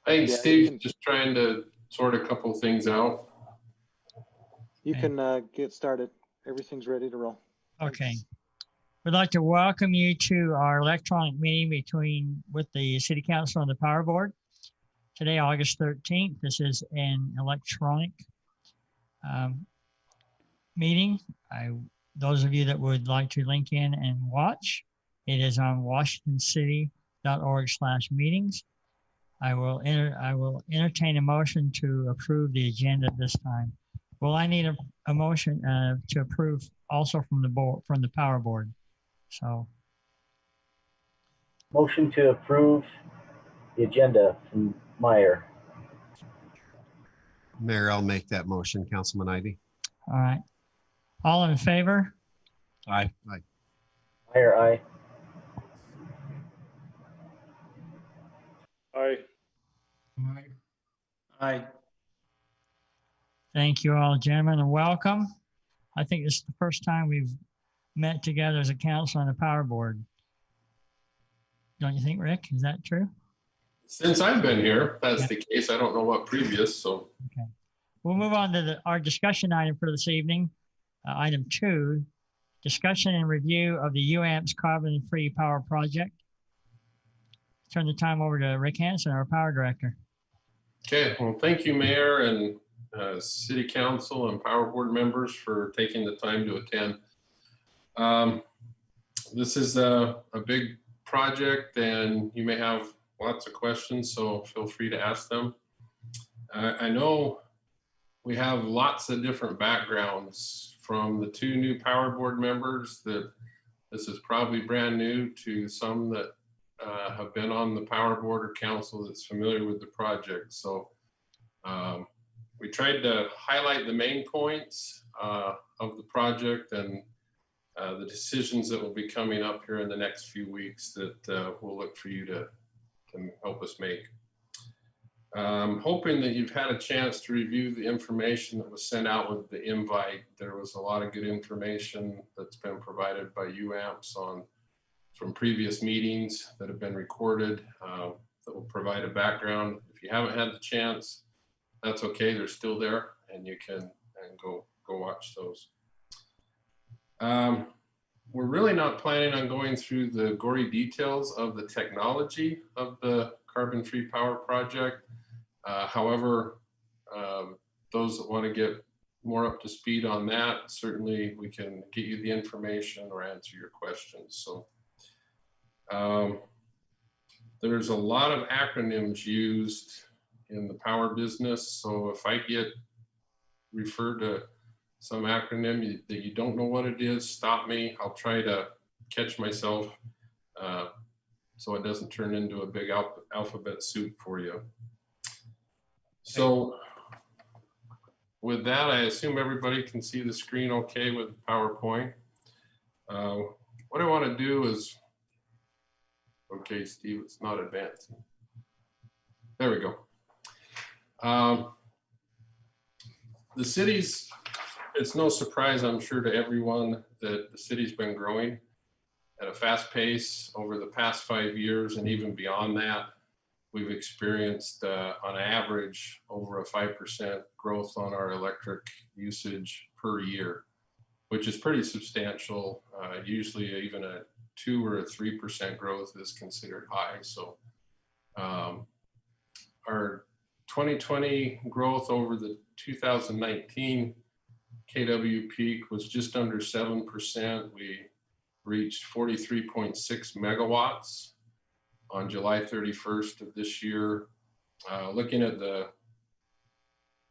I think Yeah, Steve's just trying to sort a couple things out. You can get started. Everything's ready to roll. Okay. We'd like to welcome you to our electronic meeting with the City Council and the Power Board. Today, August 13th, this is an electronic meeting. Those of you that would like to link in and watch, it is on washingtoncity.org/meetings. I will entertain a motion to approve the agenda at this time. Well, I need a motion to approve also from the Power Board. So, motion to approve the agenda from Meyer. Mayor, I'll make that motion, Councilman Ivy. all right. All in favor? Aye. Aye. Meyer, aye. Aye. Aye. Thank you all, gentlemen, and welcome. I think this is the first time we've met together as a council and a Power Board. Don't you think, Rick? Is that true? Since I've been here, that's the case. I don't know what previous, so. Okay. We'll move on to our discussion item for this evening. Item 2, discussion and review of the UAMPS carbon-free power project. Turn the time over to Rick Hansen, our Power Director. Okay, well, thank you, Mayor and City Council and Power Board members for taking the time to attend. This is a big project and you may have lots of questions, so feel free to ask them. I know we have lots of different backgrounds, from the 2 new Power Board members that this is probably brand new, to some that have been on the Power Board or Council that's familiar with the project. So we tried to highlight the main points of the project and the decisions that will be coming up here in the next few weeks that we'll look for you to help us make. I'm hoping that you've had a chance to review the information that was sent out with the invite. There was a lot of good information that's been provided by UAMPS from previous meetings that have been recorded that will provide a background. If you haven't had the chance, that's okay. They're still there and you can go watch those. We're really not planning on going through the gory details of the technology of the carbon-free power project. However, those that want to get more up to speed on that, certainly we can get you the information or answer your questions. So there's a lot of acronyms used in the power business. So if I get referred to some acronym that you don't know what it is, stop me. I'll try to catch myself so it doesn't turn into a big alphabet soup for you. So with that, I assume everybody can see the screen okay with PowerPoint. What I want to do is, okay, Steve, it's not advancing. There we go. The city's, it's no surprise, I'm sure, to everyone that the city's been growing at a fast pace over the past 5 years, and even beyond that. We've experienced on average over a 5% growth on our electric usage per year, which is pretty substantial. Usually even a 2 or a 3% growth is considered high. So our 2020 growth over the 2019 KW peak was just under 7%. We reached 43.6 megawatts on July 31st of this year. Looking at the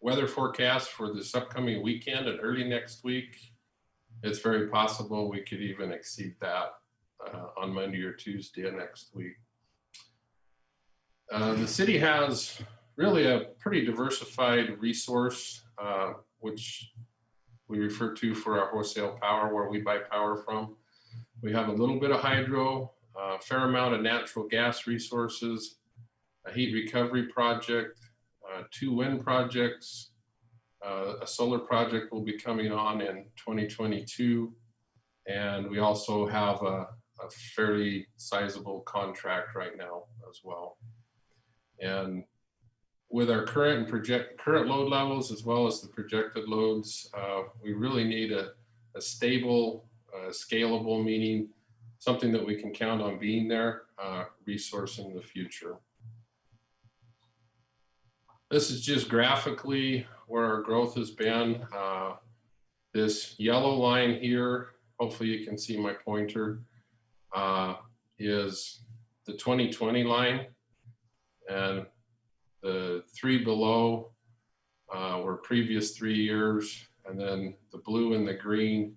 weather forecast for this upcoming weekend and early next week, it's very possible we could even exceed that on Monday or Tuesday of next week. The city has really a pretty diversified resource, which we refer to for our wholesale power, where we buy power from. We have a little bit of hydro, a fair amount of natural gas resources, a heat recovery project, 2 wind projects, a solar project will be coming on in 2022. And we also have a fairly sizable contract right now as well. And with our current load levels as well as the projected loads, we really need a stable, scalable, meaning something that we can count on being there, resource in the future. This is just graphically where our growth has been. This yellow line here, hopefully you can see my pointer, is the 2020 line, and the three below were previous 3 years, and then the blue and the green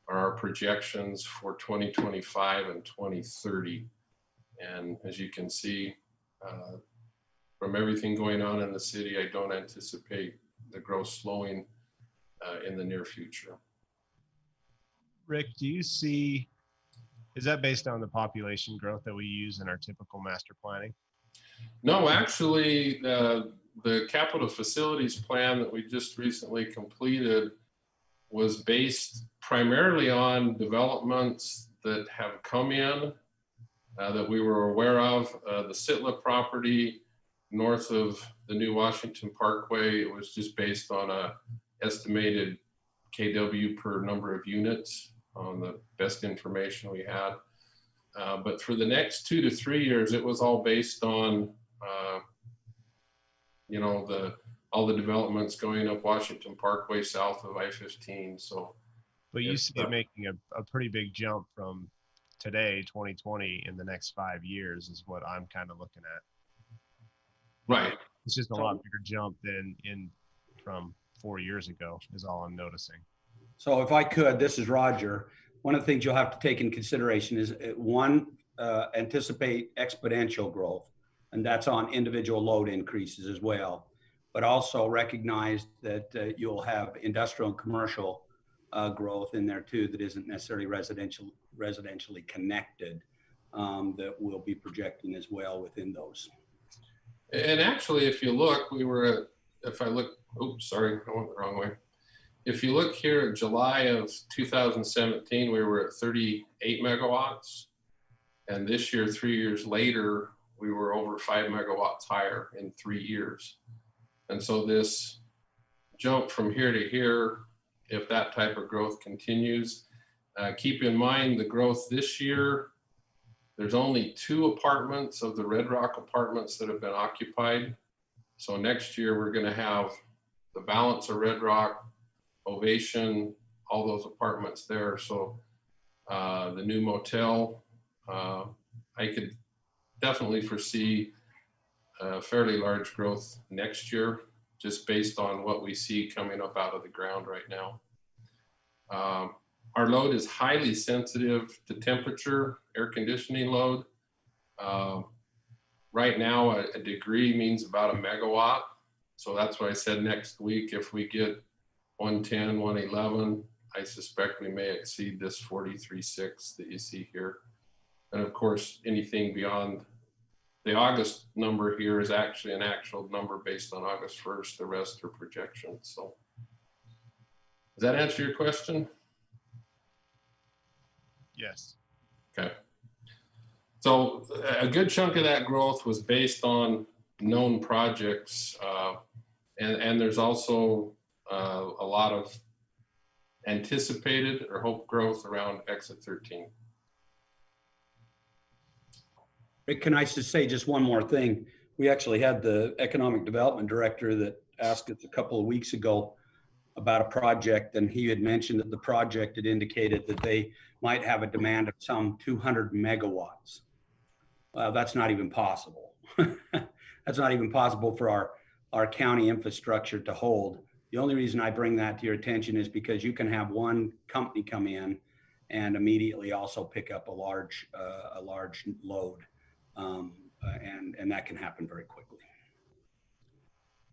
are our projections for 2025 and 2030. And as you can see, from everything going on in the city, I don't anticipate the growth slowing in the near future. Rick, do you see, is that based on the population growth that we use in our typical master planning? No, actually, the capital facilities plan that we just recently completed was based primarily on developments that have come in that we were aware of. The Sitla property north of the new Washington Parkway, it was just based on a estimated KW per number of units on the best information we had. But for the next 2 to 3 years, it was all based on, you know, all the developments going up Washington Parkway south of I-15. So, but you see it making a pretty big jump from today, 2020, in the next 5 years is what I'm kind of looking at. right. It's just a lot bigger jump than from 4 years ago is all I'm noticing. So if I could, this is Roger. One of the things you'll have to take in consideration is anticipate exponential growth, and that's on individual load increases as well. But also recognize that you'll have industrial and commercial growth in there too that isn't necessarily residentially connected, that we'll be projecting as well within those. And actually, if you look, we were at, if I look, oops, sorry, I went the wrong way. If you look here at July of 2017, we were at 38 megawatts. And this year, 3 years later, we were over 5 megawatts higher in 3 years. And so this jump from here to here, if that type of growth continues, keep in mind the growth this year, there's only 2 apartments of the Red Rock apartments that have been occupied. So next year, we're going to have the balance of Red Rock, Ovation, all those apartments there. So the new motel, I could definitely foresee fairly large growth next year, just based on what we see coming up out of the ground right now. Our load is highly sensitive to temperature, air conditioning load. Right now, a degree means about a megawatt. So that's why I said next week, if we get 110, 111, I suspect we may exceed this 43.6 that you see here. And of course, anything beyond the August number here is actually an actual number based on August 1st. The rest are projections. So does that answer your question? Yes. Okay. So a good chunk of that growth was based on known projects. And there's also a lot of anticipated or hope growth around exit 13. Rick, can I just say just one more thing? We actually had the economic development director that asked us a couple of weeks ago about a project, and he had mentioned that the project had indicated that they might have a demand of some 200 megawatts. That's not even possible. That's not even possible for our county infrastructure to hold. The only reason I bring that to your attention is because you can have one company come in and immediately also pick up a large load. And that can happen very quickly.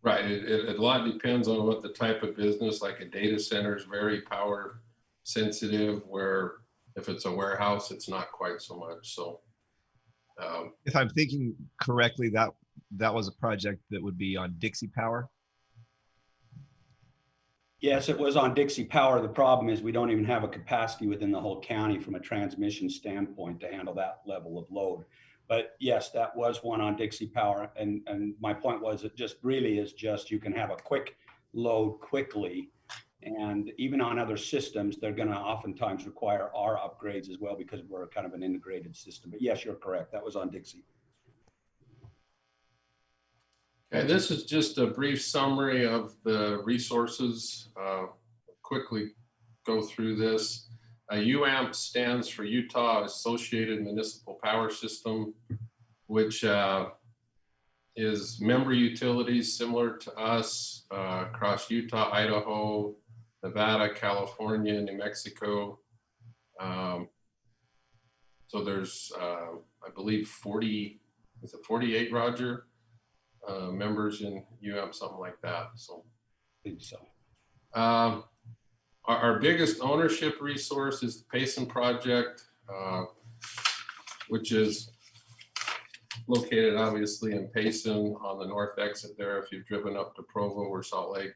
Right. A lot depends on what the type of business, like a data center is very power sensitive, where if it's a warehouse, it's not quite so much. So If I'm thinking correctly, that was a project that would be on Dixie Power. Yes, it was on Dixie Power. The problem is we don't even have a capacity within the whole county from a transmission standpoint to handle that level of load. But yes, that was one on Dixie Power. And my point was, it just really is just, you can have a quick load quickly. And even on other systems, they're going to oftentimes require our upgrades as well, because we're kind of an integrated system. But yes, you're correct. That was on Dixie. Okay, this is just a brief summary of the resources. Quickly go through this. UAMP stands for Utah Associated Municipal Power System, which is member utilities similar to us across Utah, Idaho, Nevada, California, New Mexico. So there's, I believe, 48, Roger, members in UAMP, something like that. So, I think so. Our biggest ownership resource is the Payson project, which is located obviously in Payson on the north exit there. If you've driven up to Provo or Salt Lake,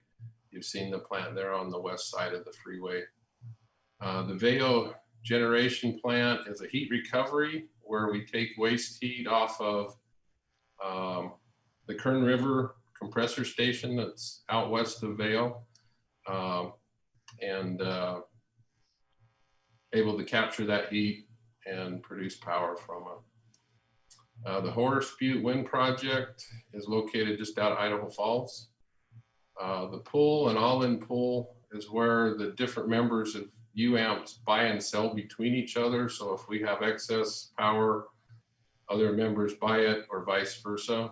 you've seen the plant there on the west side of the freeway. The Veo generation plant is a heat recovery where we take waste heat off of the Kern River compressor station that's out west of Veo, and able to capture that heat and produce power from it. The Horace Butte Wind Project is located just out of Idaho Falls. The pool and all-in pool is where the different members of UAMPs buy and sell between each other. So if we have excess power, other members buy it or vice versa.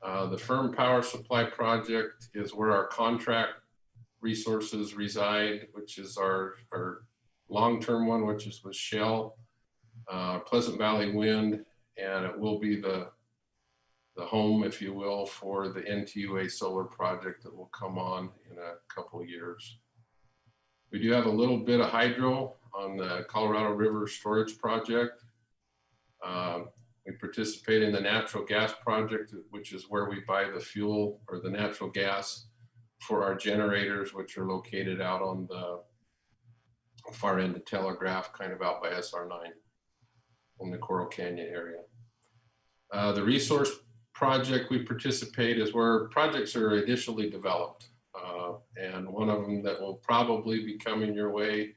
The Firm Power Supply Project is where our contract resources reside, which is our long-term one, which is with Shell, Pleasant Valley Wind, and it will be the home, if you will, for the NTUA solar project that will come on in a couple of years. We do have a little bit of hydro on the Colorado River Storage Project. We participate in the natural gas project, which is where we buy the fuel or the natural gas for our generators, which are located out on the far end of Telegraph, kind of out by SR9 in the Coral Canyon area. The resource project we participate is where projects are initially developed. And one of them that will probably be coming your way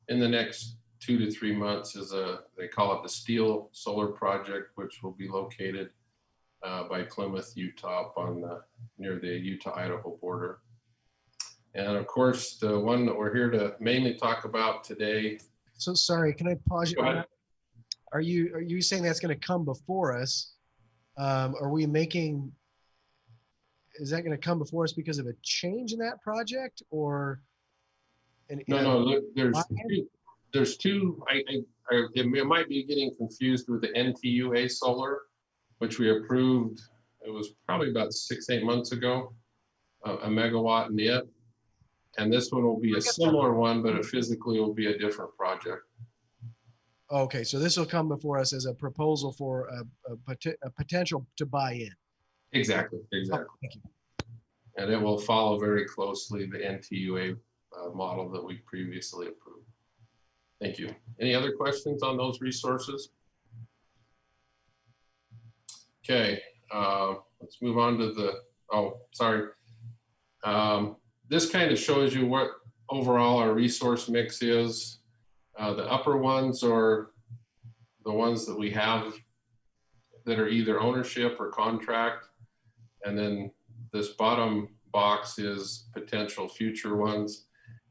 in the next 2 to 3 months is they call it the Steel Solar Project, which will be located by Plymouth, Utah, up on near the Utah-Idaho border. And of course, the one that we're here to mainly talk about today. So sorry, can I pause you? Go ahead. Are you saying that's going to come before us? Are we making, is that going to come before us because of a change in that project, or? No, look, there's two, it might be getting confused with the NTUA solar, which we approved, it was probably about 6-8 months ago, a megawatt in it. And this one will be a similar one, but it physically will be a different project. Okay, so this will come before us as a proposal for a potential to buy in. Exactly. Oh, thank you. And it will follow very closely the NTUA model that we previously approved. Thank you. Any other questions on those resources? Okay, let's move on to the, this kind of shows you what overall our resource mix is. The upper ones are the ones that we have that are either ownership or contract. And then this bottom box is potential future ones.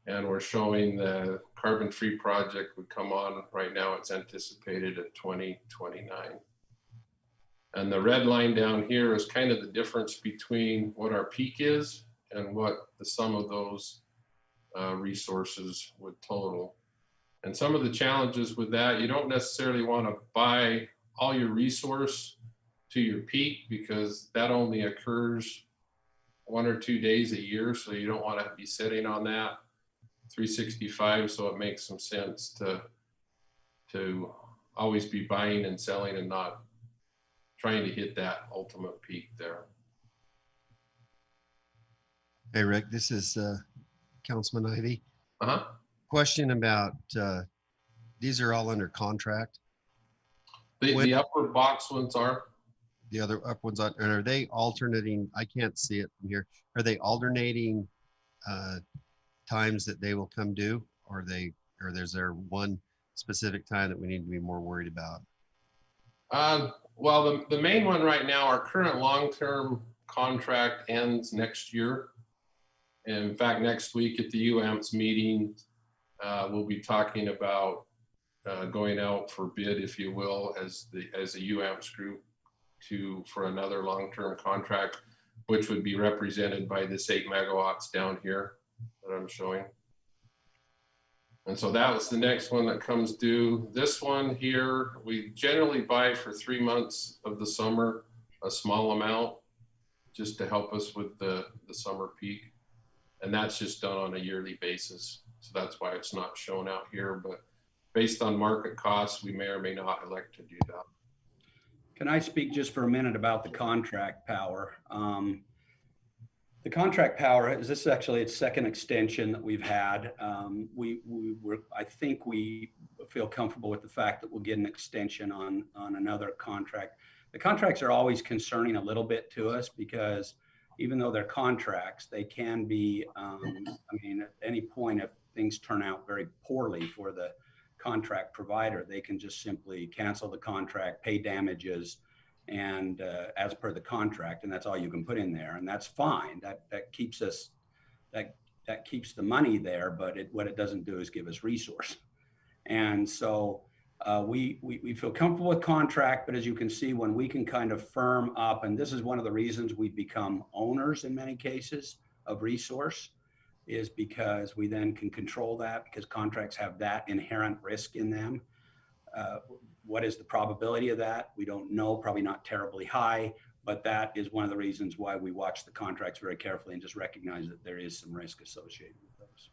And we're showing the carbon-free project would come on. Right now it's anticipated at 2029. And the red line down here is kind of the difference between what our peak is and what the sum of those resources would total. And some of the challenges with that, you don't necessarily want to buy all your resource to your peak, because that only occurs 1 or 2 days a year. So you don't want to be sitting on that 365. So it makes some sense to always be buying and selling and not trying to hit that ultimate peak there. Hey, Rick, this is Councilman Ivy. Uh-huh. Question about, these are all under contract? The upper box ones are. The other up ones on, and are they alternating? I can't see it from here. Are they alternating times that they will come due, or is there one specific time that we need to be more worried about? Well, the main one right now, our current long-term contract ends next year. And in fact, next week at the UAMPS meeting, we'll be talking about going out for bid, if you will, as a UAMPS group for another long-term contract, which would be represented by this 8 megawatts down here that I'm showing. And so that was the next one that comes due. This one here, we generally buy for 3 months of the summer, a small amount, just to help us with the summer peak. And that's just done on a yearly basis. So that's why it's not shown out here, but based on market costs, we may or may not elect to do that. Can I speak just for a minute about the contract power? The contract power is this actually its second extension that we've had. I think we feel comfortable with the fact that we'll get an extension on another contract. The contracts are always concerning a little bit to us because even though they're contracts, they can be, I mean, at any point if things turn out very poorly for the contract provider, they can just simply cancel the contract, pay damages, and as per the contract, and that's all you can put in there, and that's fine. That keeps us, that keeps the money there, but what it doesn't do is give us resource. And so we feel comfortable with contract, but as you can see, when we can kind of firm up, and this is one of the reasons we become owners in many cases of resource, is because we then can control that because contracts have that inherent risk in them. What is the probability of that? We don't know, probably not terribly high, but that is one of the reasons why we watch the contracts very carefully and just recognize that there is some risk associated with those.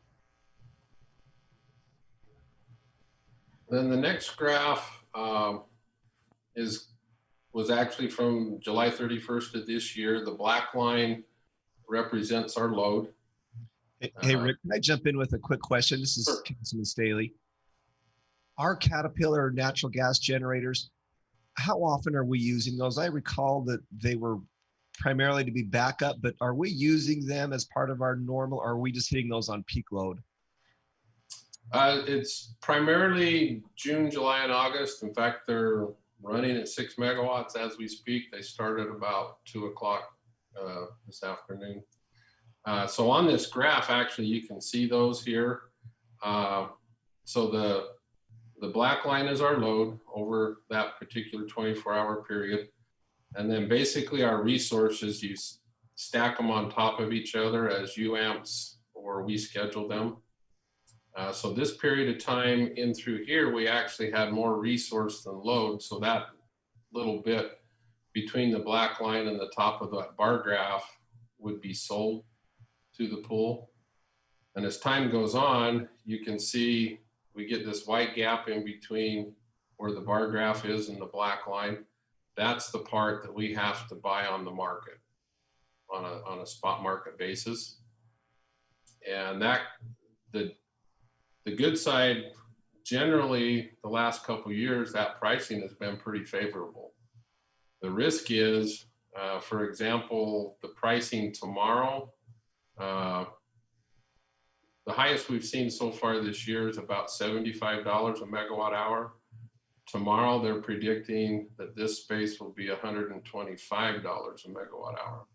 Then the next graph was actually from July 31st of this year. The black line represents our load. Hey, Rick, can I jump in with a quick question? This is Sure. Councilman Staley. Our Caterpillar natural gas generators, how often are we using those? I recall that they were primarily to be backup, but are we using them as part of our normal, or are we just hitting those on peak load? It's primarily June, July, and August. In fact, they're running at 6 megawatts as we speak. They started about 2 o'clock this afternoon. So on this graph, actually, you can see those here. So the black line is our load over that particular 24-hour period. And then basically our resources, you stack them on top of each other as UAMPS or we schedule them. So this period of time in through here, we actually had more resource than load. So that little bit between the black line and the top of that bar graph would be sold to the pool. And as time goes on, you can see we get this white gap in between where the bar graph is and the black line. That's the part that we have to buy on the market on a spot market basis. And that the good side, generally the last couple of years, that pricing has been pretty favorable. The risk is, for example, the pricing tomorrow, the highest we've seen so far this year is about $75 a megawatt hour. Tomorrow, they're predicting that this space will be $125 a megawatt hour.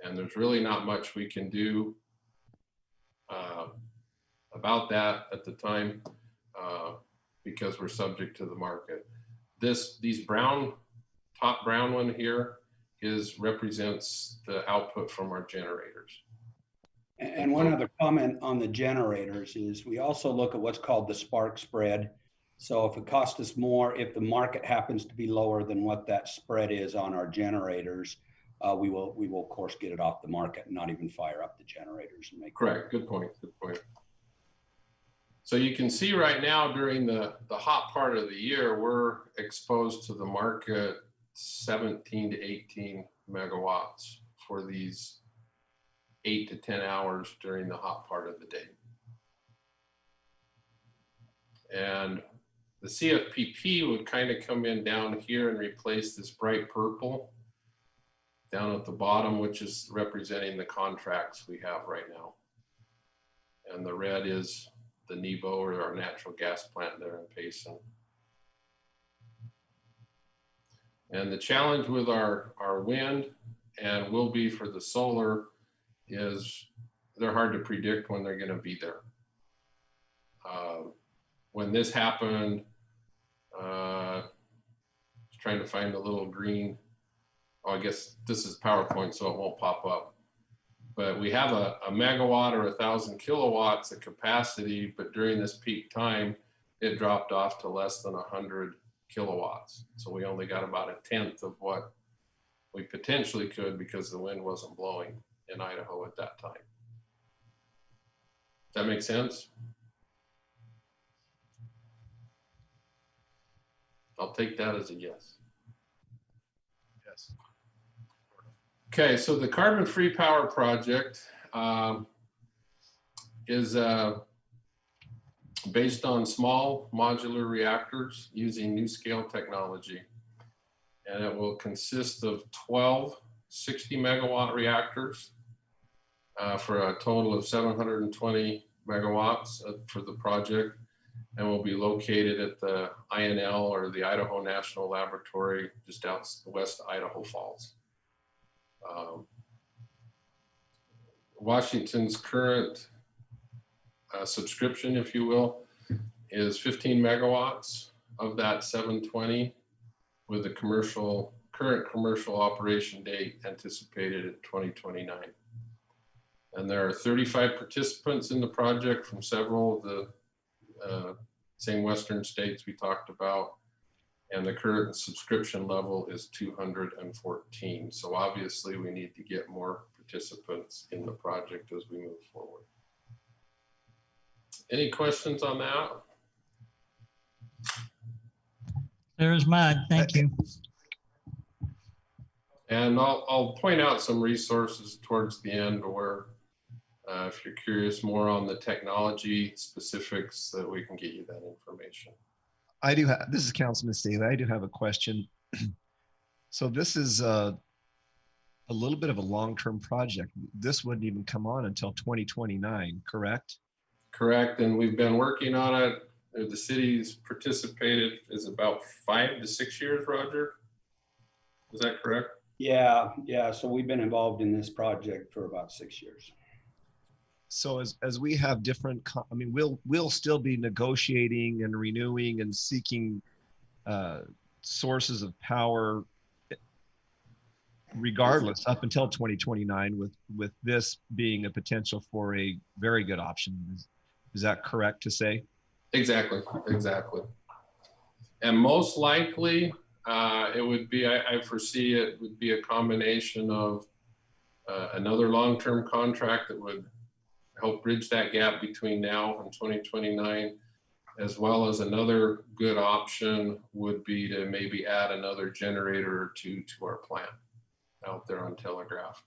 And there's really not much we can do about that at the time because we're subject to the market. These brown, top brown one here represents the output from our generators. And one other comment on the generators is we also look at what's called the spark spread. So if it costs us more, if the market happens to be lower than what that spread is on our generators, we will of course get it off the market and not even fire up the generators and make. Correct. Good point. Good point. So you can see right now during the hot part of the year, we're exposed to the market 17 to 18 megawatts for these 8 to 10 hours during the hot part of the day. And The CFPP would kind of come in down here and replace this bright purple down at the bottom, which is representing the contracts we have right now. And the red is the NEBO, or our natural gas plant there in Payson. And the challenge with our wind, and will be for the solar, is they're hard to predict when they're going to be there. When this happened, trying to find the little green, oh, I guess this is PowerPoint, so it won't pop up. But we have a megawatt or 1,000 kilowatts of capacity, but during this peak time, it dropped off to less than 100 kilowatts. So we only got about 1/10 of what we potentially could because the wind wasn't blowing in Idaho at that time. Does that make sense? I'll take that as a yes. Yes. Okay, so the carbon-free power project is based on small modular reactors using NuScale technology. And it will consist of 12 60-megawatt reactors for a total of 720 megawatts for the project, and will be located at the INL, or the Idaho National Laboratory, just out west of Idaho Falls. Washington's current subscription, if you will, is 15 megawatts of that 720, with the current commercial operation date anticipated at 2029. And there are 35 participants in the project from several of the same Western states we talked about. And the current subscription level is 214. So obviously we need to get more participants in the project as we move forward. Any questions on that? There's mine. Thank you. And I'll point out some resources towards the end, where if you're curious more on the technology specifics, that we can get you that information. I do have, this is Councilman Staley. I do have a question. So this is a little bit of a long-term project. This wouldn't even come on until 2029, correct? Correct, and we've been working on it. The city's participated is about 5 to 6 years, Roger. Is that correct? Yeah. So we've been involved in this project for about 6 years. So as we have different, I mean, we'll still be negotiating and renewing and seeking sources of power regardless up until 2029, with this being a potential for a very good option. Is that correct to say? Exactly. And most likely it would be, I foresee it would be a combination of another long-term contract that would help bridge that gap between now and 2029, as well as another good option would be to maybe add another generator or two to our plant out there on Telegraph.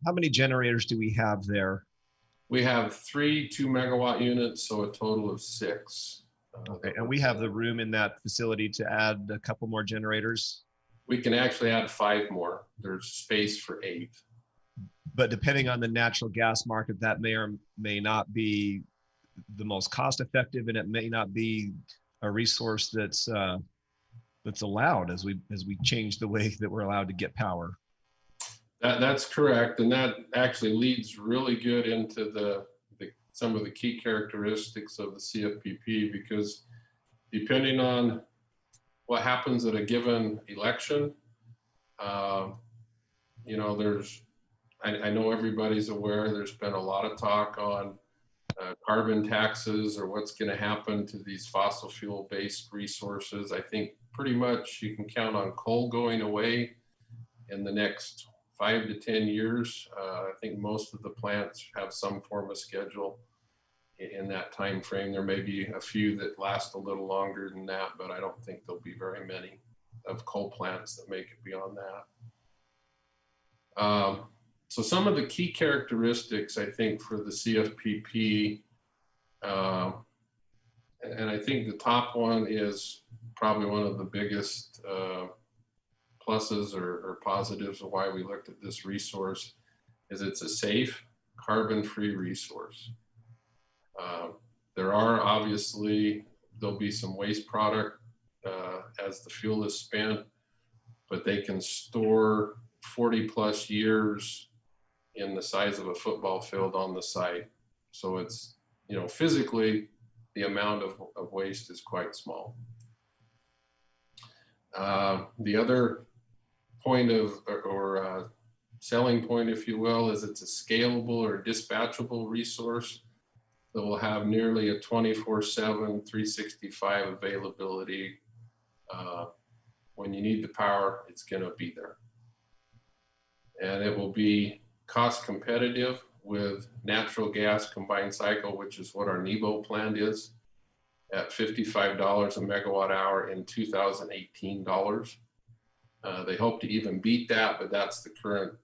How many generators do we have there? We have 3 2-megawatt units, so a total of 6. Okay, and we have the room in that facility to add a couple more generators? We can actually add 5 more. There's space for 8. But depending on the natural gas market, that may or may not be the most cost effective, and it may not be a resource that's allowed as we change the way that we're allowed to get power. That's correct, and that actually leads really good into some of the key characteristics of the CFPP, because depending on what happens at a given election, you know, I know everybody's aware there's been a lot of talk on carbon taxes, or what's going to happen to these fossil fuel based resources. I think pretty much you can count on coal going away in the next 5 to 10 years. I think most of the plants have some form of schedule in that time frame. There may be a few that last a little longer than that, but I don't think there'll be very many of coal plants that make it beyond that. So some of the key characteristics, I think, for the CFPP, And I think the top one is probably one of the biggest pluses or positives of why we looked at this resource is it's a safe, carbon-free resource. There are obviously, there'll be some waste product as the fuel is spent, but they can store 40 plus years in the size of a football field on the site. So it's, you know, physically, the amount of waste is quite small. The other point of, or selling point, if you will, is it's a scalable or dispatchable resource that will have nearly a 24/7, 365 availability. When you need the power, it's going to be there. And it will be cost competitive with natural gas combined cycle, which is what our NEBO plant is, at $55 a megawatt hour in 2018 dollars. They hope to even beat that, but that's the current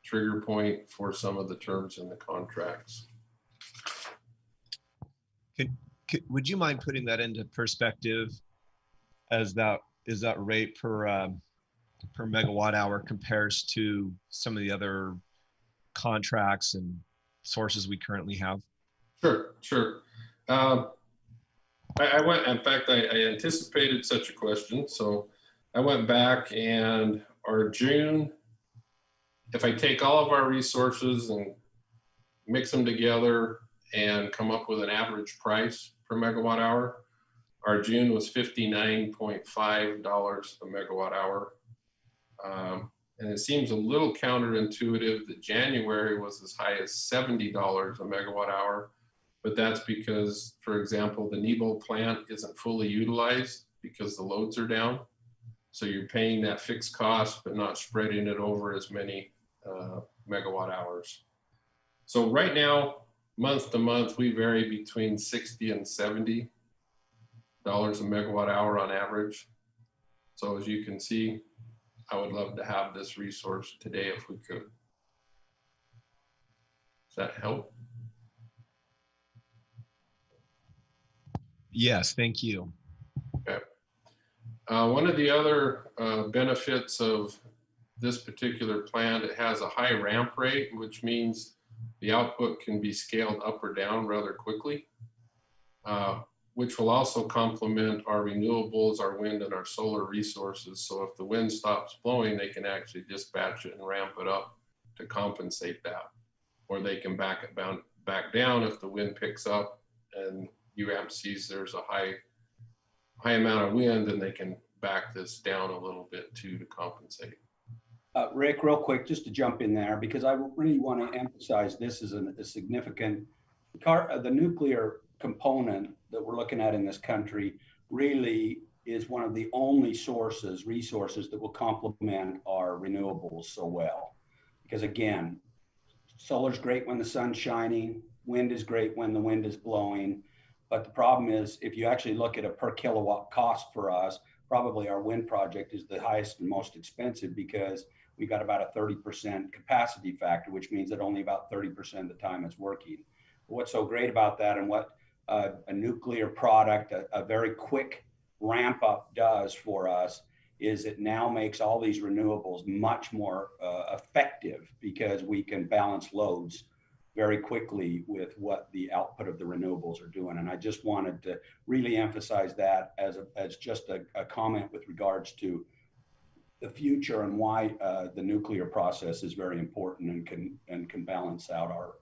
trigger point for some of the terms in the contracts. Would you mind putting that into perspective as that is that rate per megawatt hour compares to some of the other contracts and sources we currently have? Sure. I went, in fact, I anticipated such a question. So I went back and our June, if I take all of our resources and mix them together and come up with an average price per megawatt hour, our June was $59.5 a megawatt hour. And it seems a little counterintuitive that January was as high as $70 a megawatt hour, but that's because, for example, the NEBO plant isn't fully utilized because the loads are down. So you're paying that fixed cost, but not spreading it over as many megawatt hours. So right now, month to month, we vary between $60 and $70 a megawatt hour on average. So as you can see, I would love to have this resource today if we could. Does that help? Yes, thank you. Okay. One of the other benefits of this particular plant, it has a high ramp rate, which means the output can be scaled up or down rather quickly, which will also complement our renewables, our wind and our solar resources. So if the wind stops blowing, they can actually dispatch it and ramp it up to compensate that. Or they can back it back down if the wind picks up and UAMP sees there's a high amount of wind, and they can back this down a little bit too to compensate. Rick, real quick, just to jump in there, because I really want to emphasize this is a significant the nuclear component that we're looking at in this country really is one of the only resources that will complement our renewables so well. Because again, solar's great when the sun's shining, wind is great when the wind is blowing. But the problem is, if you actually look at a per kilowatt cost for us, probably our wind project is the highest and most expensive because we got about a 30% capacity factor, which means that only about 30% of the time it's working. But what's so great about that, and what a nuclear product, a very quick ramp up does for us, is it now makes all these renewables much more effective because we can balance loads very quickly with what the output of the renewables are doing. And I just wanted to really emphasize that as just a comment with regards to the future and why the nuclear process is very important and can balance out our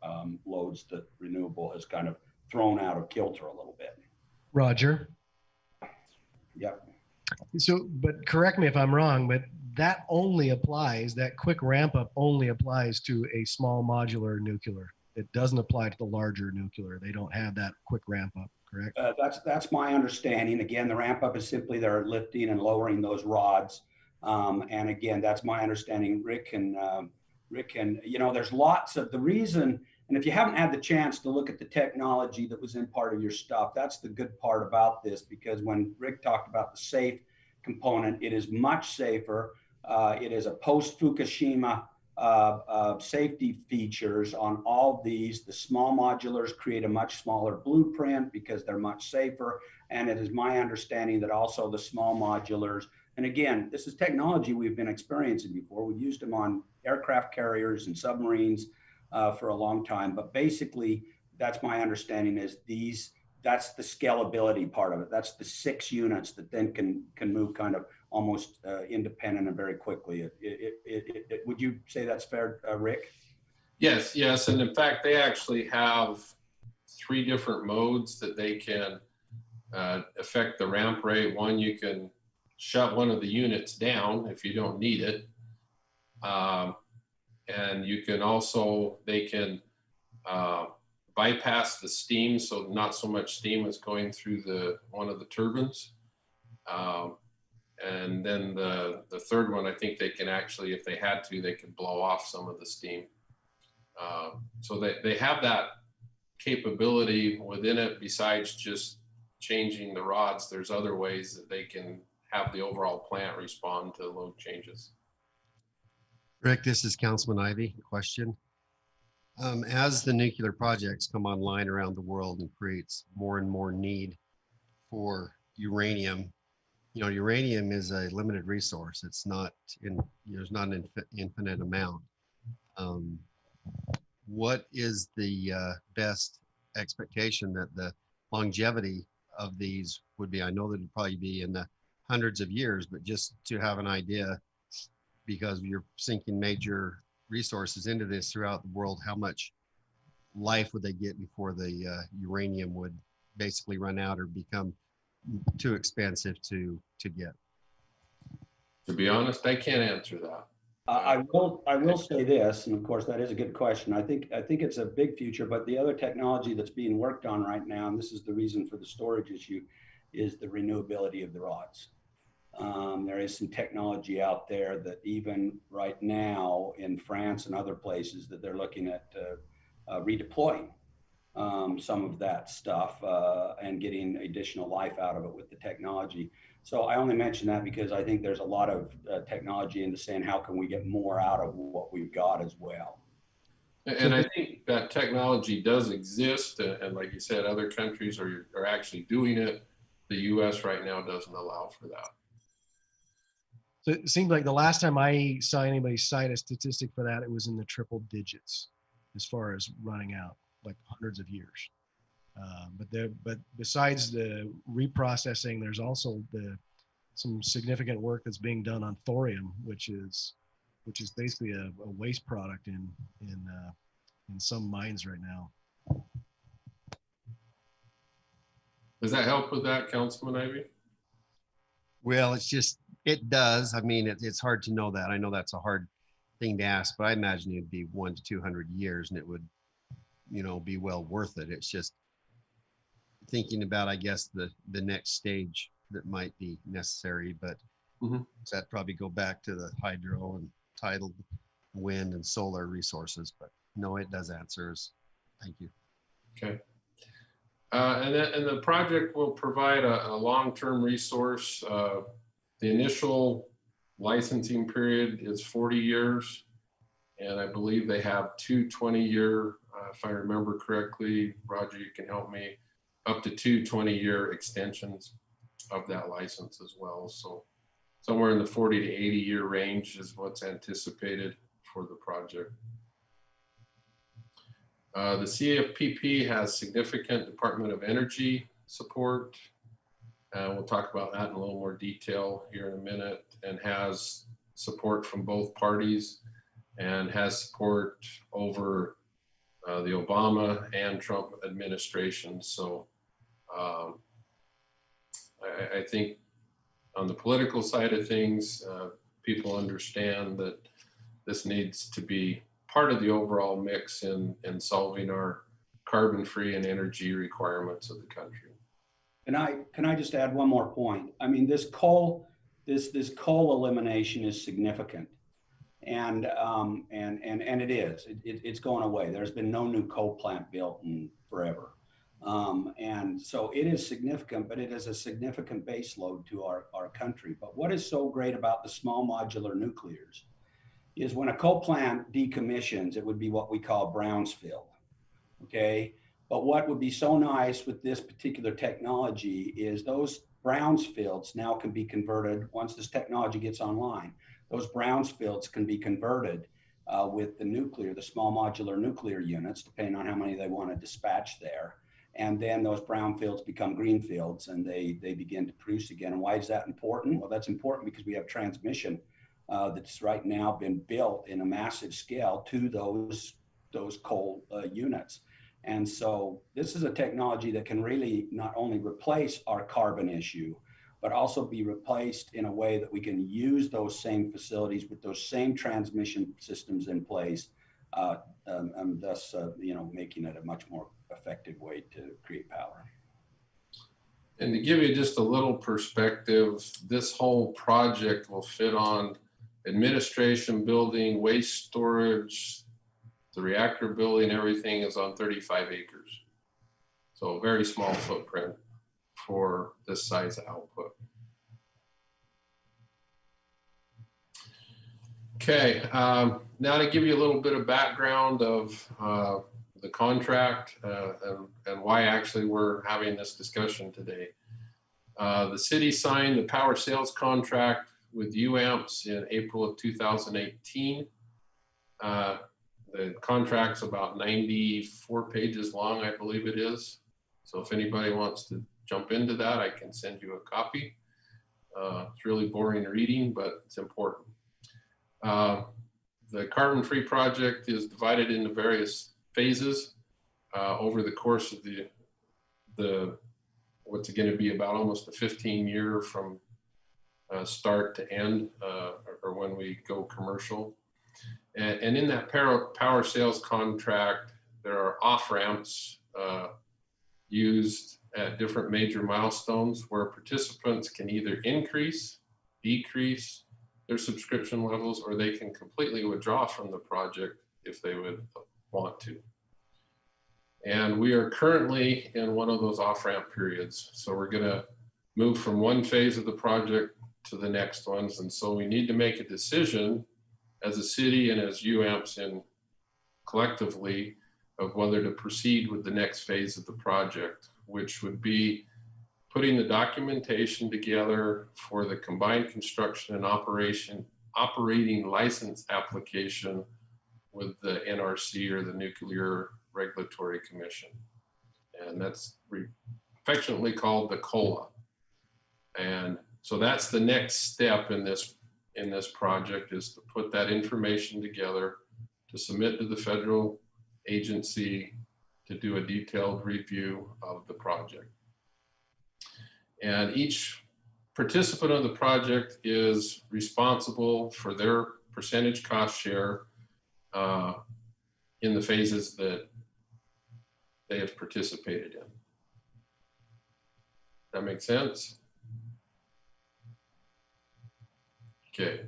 loads that renewable has kind of thrown out of kilter a little bit. Roger. Yep. So, but correct me if I'm wrong, but that quick ramp up only applies to a small modular nuclear. It doesn't apply to the larger nuclear. They don't have that quick ramp up, correct? That's my understanding. Again, the ramp up is simply they're lifting and lowering those rods. And again, that's my understanding. Rick and there's lots of the reason. And if you haven't had the chance to look at the technology that was in part of your stuff, that's the good part about this, because when Rick talked about the safe component, it is much safer. It is a post-Fukushima safety features on all these. The small modulars create a much smaller blueprint because they're much safer. And it is my understanding that also the small modulars, and again, this is technology we've been experiencing before. We've used them on aircraft carriers and submarines for a long time. But basically, that's my understanding is that's the scalability part of it. That's the 6 units that then can move kind of almost independent and very quickly. Would you say that's fair, Rick? Yes, yes. And in fact, they actually have 3 different modes that they can affect the ramp rate. One, you can shut one of the units down if you don't need it. And you can also, they can bypass the steam, so not so much steam is going through one of the turbines. And then the third one, I think they can actually, if they had to, they could blow off some of the steam. So they have that capability within it. Besides just changing the rods, there's other ways that they can have the overall plant respond to load changes. Rick, this is Councilman Ivy. Question. As the nuclear projects come online around the world and creates more and more need for uranium, you know, uranium is a limited resource. It's not there's not an infinite amount. What is the best expectation that the longevity of these would be? I know that it'd probably be in the hundreds of years, but just to have an idea, because you're sinking major resources into this throughout the world, how much life would they get before the uranium would basically run out or become too expensive to get? To be honest, I can't answer that. I will say this, and of course that is a good question. I think it's a big future, but the other technology that's being worked on right now, and this is the reason for the storage issue, is the renewability of the rods. There is some technology out there that even right now in France and other places that they're looking at redeploying some of that stuff and getting additional life out of it with the technology. So I only mention that because I think there's a lot of technology into saying how can we get more out of what we've got as well. And I think that technology does exist, and like you said, other countries are actually doing it. The U.S. right now doesn't allow for that. So it seems like the last time I saw anybody cite a statistic for that, it was in the triple digits as far as running out, like hundreds of years. But besides the reprocessing, there's also some significant work that's being done on thorium, which is basically a waste product in some mines right now. Does that help with that, Councilman Ivy? Well, it does. I mean, it's hard to know that. I know that's a hard thing to ask, but I imagine it'd be 100 to 200 years and it would, be well worth it. It's just thinking about, I guess, the next stage that might be necessary, but that probably go back to the hydro and tidal, wind and solar resources. But no, it does answer us. Thank you. Okay. And the project will provide a long-term resource. The initial licensing period is 40 years. And I believe they have 2 20-year, if I remember correctly, Roger, you can help me, up to 2 20-year extensions of that license as well. So somewhere in the 40 to 80-year range is what's anticipated for the project. The CFPP has significant Department of Energy support. We'll talk about that in a little more detail here in a minute, and has support from both parties and has support over the Obama and Trump administration. So I think on the political side of things, people understand that this needs to be part of the overall mix in solving our carbon-free and energy requirements of the country. Can I just add one more point? I mean, this coal elimination is significant, and it is. It's going away. There's been no new coal plant built in forever, and so it is significant. But it is a significant base load to our country. But what is so great about the small modular nuclears is when a coal plant decommissions, it would be what we call brownfield. Okay. But what would be so nice with this particular technology is those brownfields now can be converted once this technology gets online. Those brownfields can be converted with the nuclear, the small modular nuclear units, depending on how many they want to dispatch there. And then those brownfields become greenfields and they begin to produce again. And why is that important? Well, that's important because we have transmission that's right now been built in a massive scale to those coal units. And so this is a technology that can really not only replace our carbon issue, but also be replaced in a way that we can use those same facilities with those same transmission systems in place, and thus, making it a much more effective way to create power. And to give you just a little perspective, this whole project will fit on administration building, waste storage, the reactor building, everything is on 35 acres. So a very small footprint for this size output. Okay, now to give you a little bit of background of the contract and why actually we're having this discussion today. The city signed the power sales contract with UAMPS in April of 2018. The contract's about 94 pages long, I believe it is. So if anybody wants to jump into that, I can send you a copy. It's really boring reading, but it's important. The carbon-free project is divided into various phases over the course of the what's going to be about almost a 15-year from start to end, or when we go commercial. And in that power sales contract, there are off-ramps used at different major milestones where participants can either increase, decrease their subscription levels, or they can completely withdraw from the project if they would want to. And we are currently in one of those off-ramp periods. So we're going to move from one phase of the project to the next ones. And so we need to make a decision as a city and as UAMPS in collectively of whether to proceed with the next phase of the project, which would be putting the documentation together for the combined construction and operating license application with the NRC, or the Nuclear Regulatory Commission. And that's affectionately called the COLA. And so that's the next step in this project, is to put that information together to submit to the federal agency to do a detailed review of the project. And each participant of the project is responsible for their percentage cost share in the phases that they have participated in. That makes sense? Okay.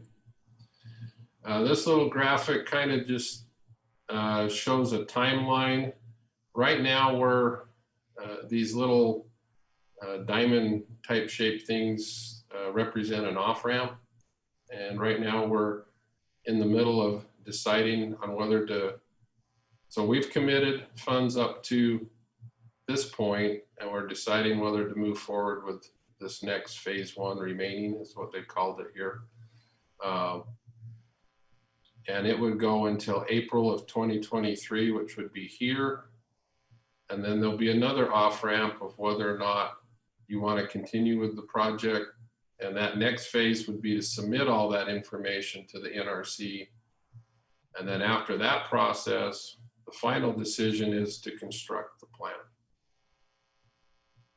This little graphic kind of just shows a timeline. Right now we're these little diamond type shaped things represent an off-ramp. And right now we're in the middle of deciding on whether to, so we've committed funds up to this point, and we're deciding whether to move forward with this next phase one remaining, is what they've called it here. And it would go until April of 2023, which would be here. And then there'll be another off-ramp of whether or not you want to continue with the project. And that next phase would be to submit all that information to the NRC. And then after that process, the final decision is to construct the plant.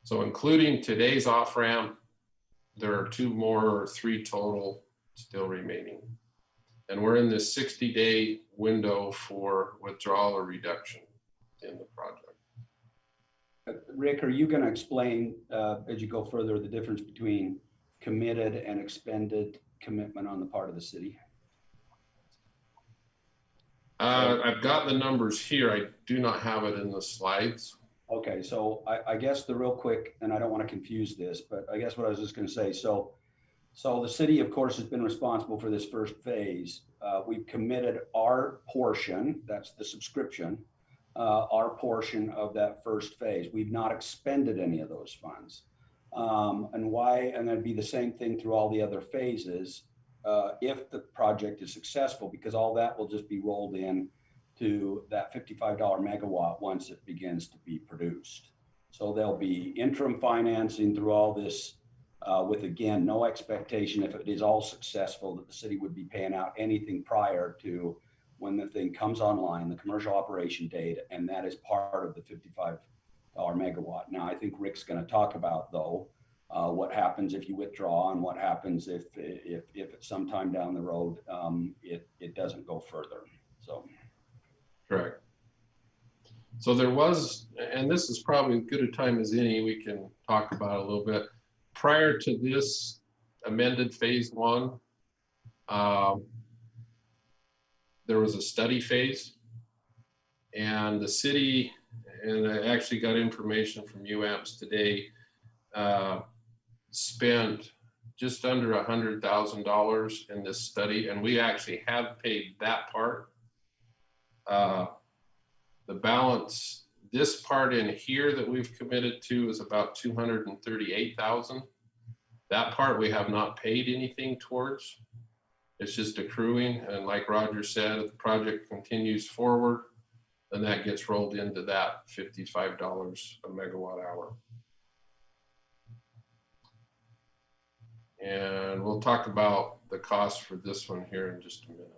So including today's off-ramp, there are 2 more or 3 total still remaining. And we're in this 60-day window for withdrawal or reduction in the project. Rick, are you going to explain as you go further the difference between committed and expended commitment on the part of the city? I've got the numbers here. I do not have it in the slides. Okay, so I guess the real quick, and I don't want to confuse this, but I guess what I was just going to say, so So the city, of course, has been responsible for this first phase. We've committed our portion, that's the subscription, our portion of that first phase. We've not expended any of those funds. And why? And that'd be the same thing through all the other phases if the project is successful, because all that will just be rolled in to that $55 megawatt once it begins to be produced. So there'll be interim financing through all this with, again, no expectation if it is all successful that the city would be paying out anything prior to when the thing comes online, the commercial operation date, and that is part of the $55 megawatt. Now, I think Rick's going to talk about, though, what happens if you withdraw and what happens if at some time down the road it doesn't go further. So. Correct. So there was, and this is probably as good a time as any, we can talk about it a little bit. Prior to this amended phase one, there was a study phase, and the city, and I actually got information from UAMPS today, spent just under $100,000 in this study, and we actually have paid that part. The balance, this part in here that we've committed to is about 238,000. That part we have not paid anything towards. It's just accruing. And like Roger said, if the project continues forward, then that gets rolled into that $55 a megawatt hour. And we'll talk about the cost for this one here in just a minute.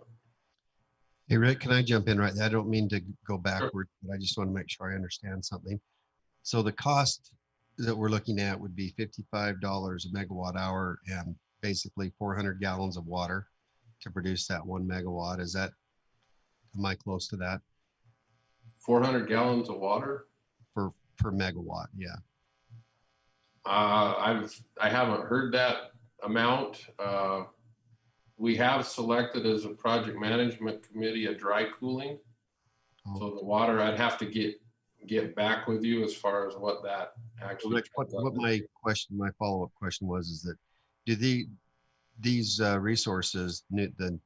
Hey, Rick, can I jump in right there? I don't mean to go backward, but I just want to make sure I understand something. So the cost that we're looking at would be $55 a megawatt hour and basically 400 gallons of water to produce that 1 megawatt. Is that, am I close to that? 400 gallons of water? Per megawatt, yeah. I haven't heard that amount. We have selected as a project management committee a dry cooling. Oh. So the water, I'd have to get back with you as far as what that actually. Rick, what my question, my follow-up question was, is that do these resources, the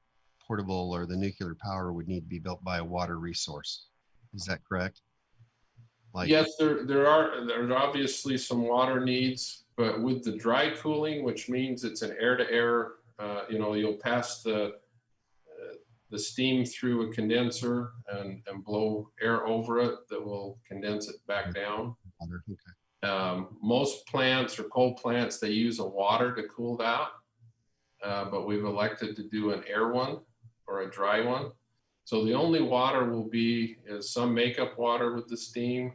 portable or the nuclear power, would need to be built by a water resource? Is that correct? Like, yes, there's obviously some water needs, but with the dry cooling, which means it's an air-to-air, you know, you'll pass the steam through a condenser and blow air over it that will condense it back down. water, okay. Most plants or coal plants, they use a water to cool that, but we've elected to do an air one or a dry one. So the only water will be is some makeup water with the steam,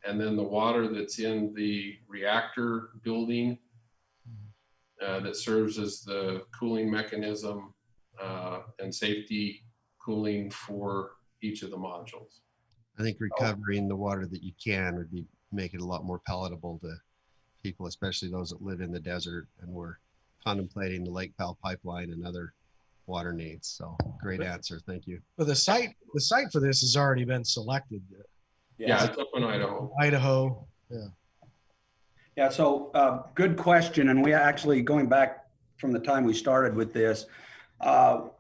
and then the water that's in the reactor building that serves as the cooling mechanism and safety cooling for each of the modules. I think recovering the water that you can would be make it a lot more palatable to people, especially those that live in the desert, and we're contemplating the Lake Powell pipeline and other water needs. So great answer. Thank you. But the site for this has already been selected. Yeah, it's up in Idaho. Idaho. Yeah. Yeah, so good question. And we actually, going back from the time we started with this, part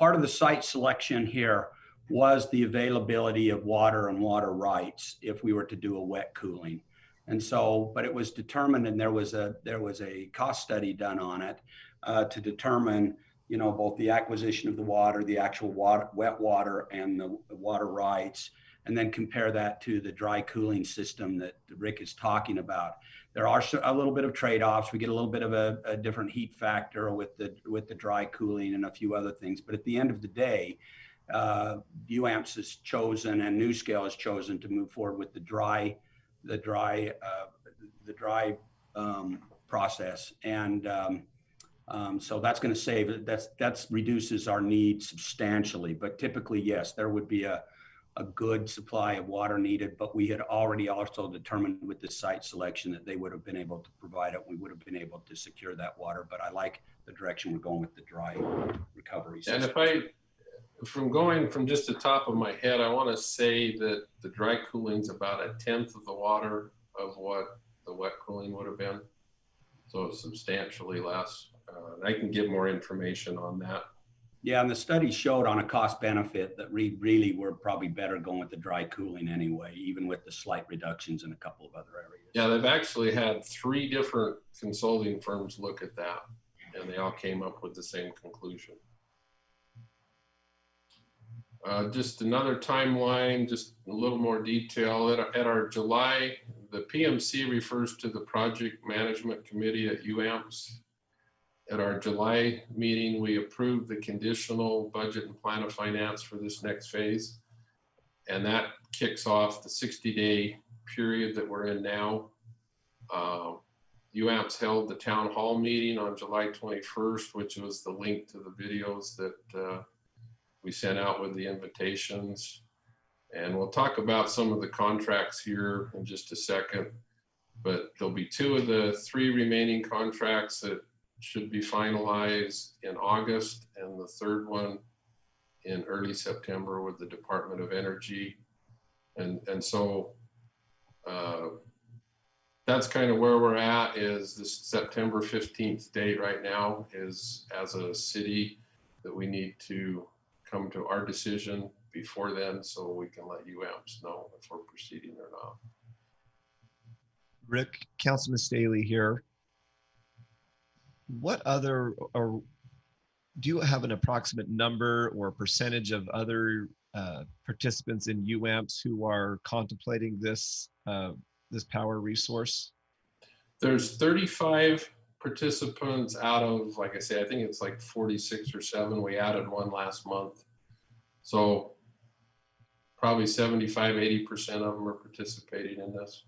of the site selection here was the availability of water and water rights if we were to do a wet cooling. And so, but it was determined, and there was a cost study done on it to determine, you know, both the acquisition of the water, the actual water, wet water, and the water rights, and then compare that to the dry cooling system that Rick is talking about. There are a little bit of trade-offs. We get a little bit of a different heat factor with the dry cooling and a few other things. But at the end of the day, UAMPS has chosen and NuScale has chosen to move forward with the dry process. And so that's going to save, that's reduces our need substantially. But typically, yes, there would be a good supply of water needed, but we had already also determined with the site selection that they would have been able to provide it. We would have been able to secure that water, but I like the direction we're going with the dry recovery system. And from just the top of my head, I want to say that the dry cooling is about 1/10 of the water of what the wet cooling would have been. So it's substantially less. I can give more information on that. Yeah, and the study showed on a cost benefit that we really were probably better going with the dry cooling anyway, even with the slight reductions in a couple of other areas. Yeah, they've actually had 3 different consulting firms look at that, and they all came up with the same conclusion. Just another timeline, just a little more detail. At our July, the PMC refers to the Project Management Committee at UAMPS. At our July meeting, we approved the conditional budget and plan of finance for this next phase. And that kicks off the 60-day period that we're in now. UAMPS held the town hall meeting on July 21st, which was the link to the videos that we sent out with the invitations. And we'll talk about some of the contracts here in just a second, but there'll be 2 of the 3 remaining contracts that should be finalized in August, and the 3rd one in early September with the Department of Energy. And so that's kind of where we're at. Is this September 15th date right now is, as a city, that we need to come to our decision before then, so we can let UAMPS know if we're proceeding or not. Rick, Councilman Staley here. What other, or do you have an approximate number or percentage of other participants in UAMPS who are contemplating this this power resource? There's 35 participants out of, like I say, I think it's like 46 or 7. We added one last month. So probably 75, 80% of them are participating in this.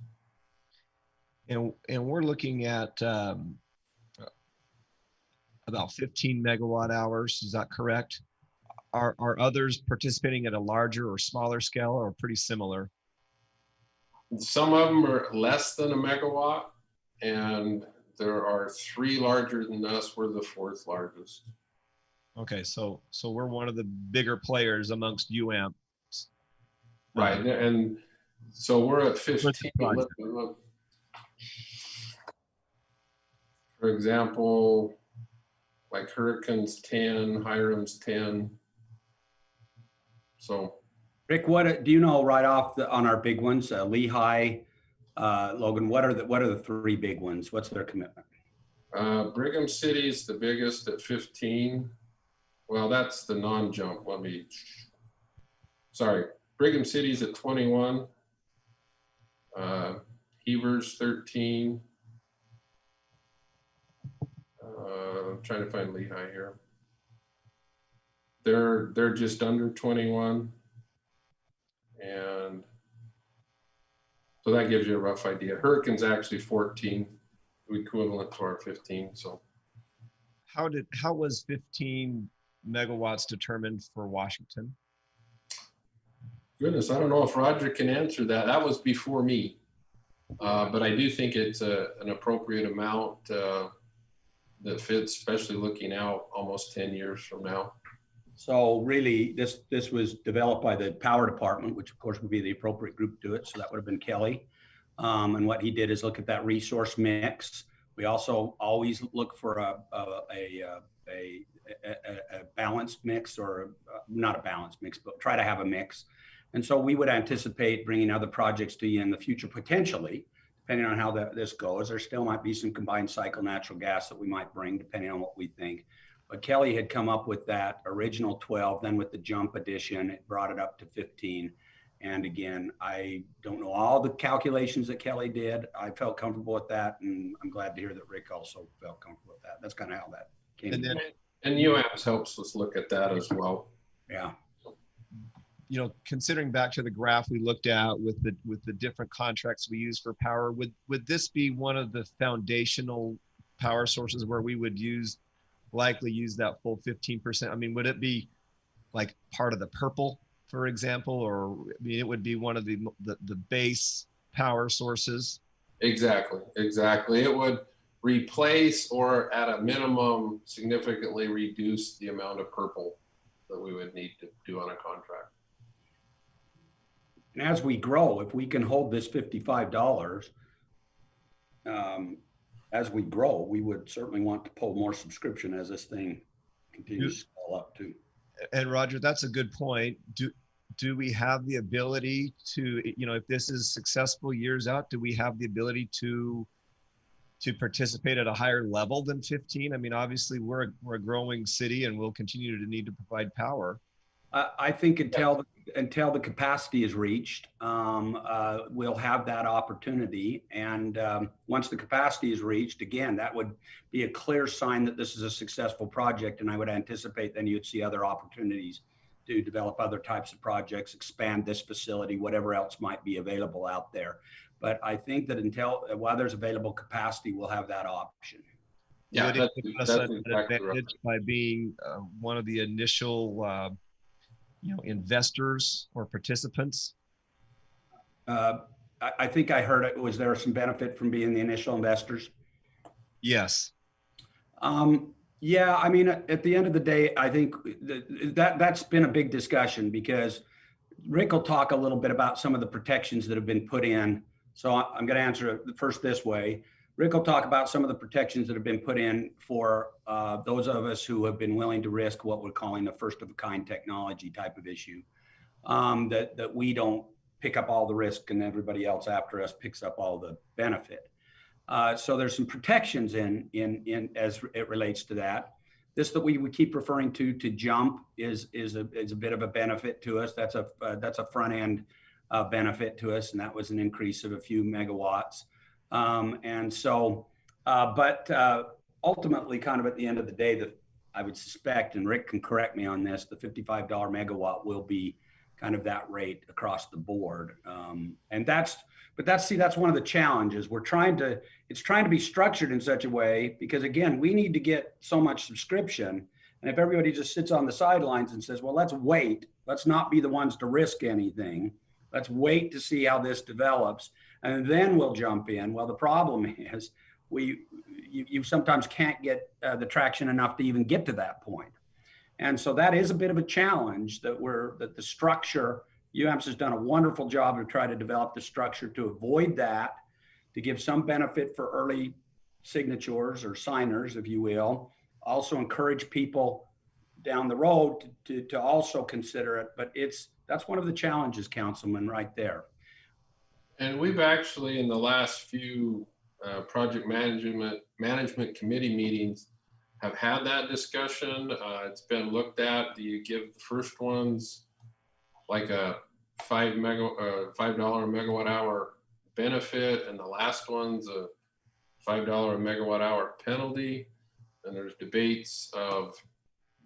And we're looking at about 15 megawatt hours. Is that correct? Are others participating at a larger or smaller scale, or pretty similar? Some of them are less than a megawatt, and there are 3 larger than us. We're the 4th largest. Okay, so we're one of the bigger players amongst UAMPS. Right, and so we're at 15. Look. For example, like Hurricane's 10, Hiram's 10. So Rick, what do you know right off on our big ones? Lehigh, Logan. What are the 3 big ones? What's their commitment? Brigham City's the biggest at 15. Well, that's the non-jump. Brigham City's at 21. Heber's 13. I'm trying to find Lehigh here. They're just under 21. And so that gives you a rough idea. Hurricane's actually 14, equivalent to our 15. So how was 15 megawatts determined for Washington? Goodness, I don't know if Roger can answer that. That was before me. But I do think it's an appropriate amount that fits, especially looking out almost 10 years from now. So really, this was developed by the power department, which of course would be the appropriate group to do it. So that would have been Kelly. And what he did is look at that resource mix. We also always look for a balanced mix, or not a balanced mix, but try to have a mix. And so we would anticipate bringing other projects to you in the future, potentially, depending on how this goes. There still might be some combined cycle natural gas that we might bring, depending on what we think. But Kelly had come up with that original 12, then with the jump addition, it brought it up to 15. And again, I don't know all the calculations that Kelly did. I felt comfortable with that, and I'm glad to hear that Rick also felt comfortable with that. That's kind of how that came. And UAMPS helps us look at that as well. Yeah. You know, considering back to the graph we looked at with the different contracts we use for power, would this be one of the foundational power sources where we would likely use that full 15%? I mean, would it be like part of the purple, for example, or I mean, it would be one of the base power sources? Exactly. It would replace, or at a minimum, significantly reduce the amount of purple that we would need to do on a contract. And as we grow, if we can hold this $55, as we grow, we would certainly want to pull more subscription as this thing continues to scale up too. And Roger, that's a good point. Do we have the ability to, if this is successful years out, do we have the ability to participate at a higher level than 15? I mean, obviously we're a growing city and we'll continue to need to provide power. I think until the capacity is reached, we'll have that opportunity. And once the capacity is reached, again, that would be a clear sign that this is a successful project. And I would anticipate then you'd see other opportunities to develop other types of projects, expand this facility, whatever else might be available out there. But I think that while there's available capacity, we'll have that option. Yeah, Would it that's, give us that's an exactly right. advantage by being one of the initial investors or participants? I think I heard it. Was there some benefit from being the initial investors? Yes. Yeah, I mean, at the end of the day, I think that's been a big discussion because Rick will talk a little bit about some of the protections that have been put in. So I'm going to answer it first this way. Rick will talk about some of the protections that have been put in for those of us who have been willing to risk what we're calling a first of a kind technology type of issue, that we don't pick up all the risk and everybody else after us picks up all the benefit. So there's some protections in as it relates to that. This that we keep referring to jump is a bit of a benefit to us. That's a front end benefit to us, and that was an increase of a few megawatts. And so, but ultimately, kind of at the end of the day, I would suspect, and Rick can correct me on this, the $55 megawatt will be kind of that rate across the board. And that's one of the challenges. It's trying to be structured in such a way, because again, we need to get so much subscription. And if everybody just sits on the sidelines and says, well, let's wait, let's not be the ones to risk anything. Let's wait to see how this develops, and then we'll jump in. Well, the problem is you sometimes can't get the traction enough to even get to that point. And so that is a bit of a challenge that the structure, UAMPS has done a wonderful job to try to develop the structure to avoid that, to give some benefit for early signatures or signers, if you will. Also encourage people down the road to also consider it. But that's one of the challenges, Councilman, right there. And we've actually, in the last few project management committee meetings, have had that discussion. It's been looked at. Do you give the first ones like a $5 megawatt hour benefit, and the last one's a $5 megawatt hour penalty? And there's debates of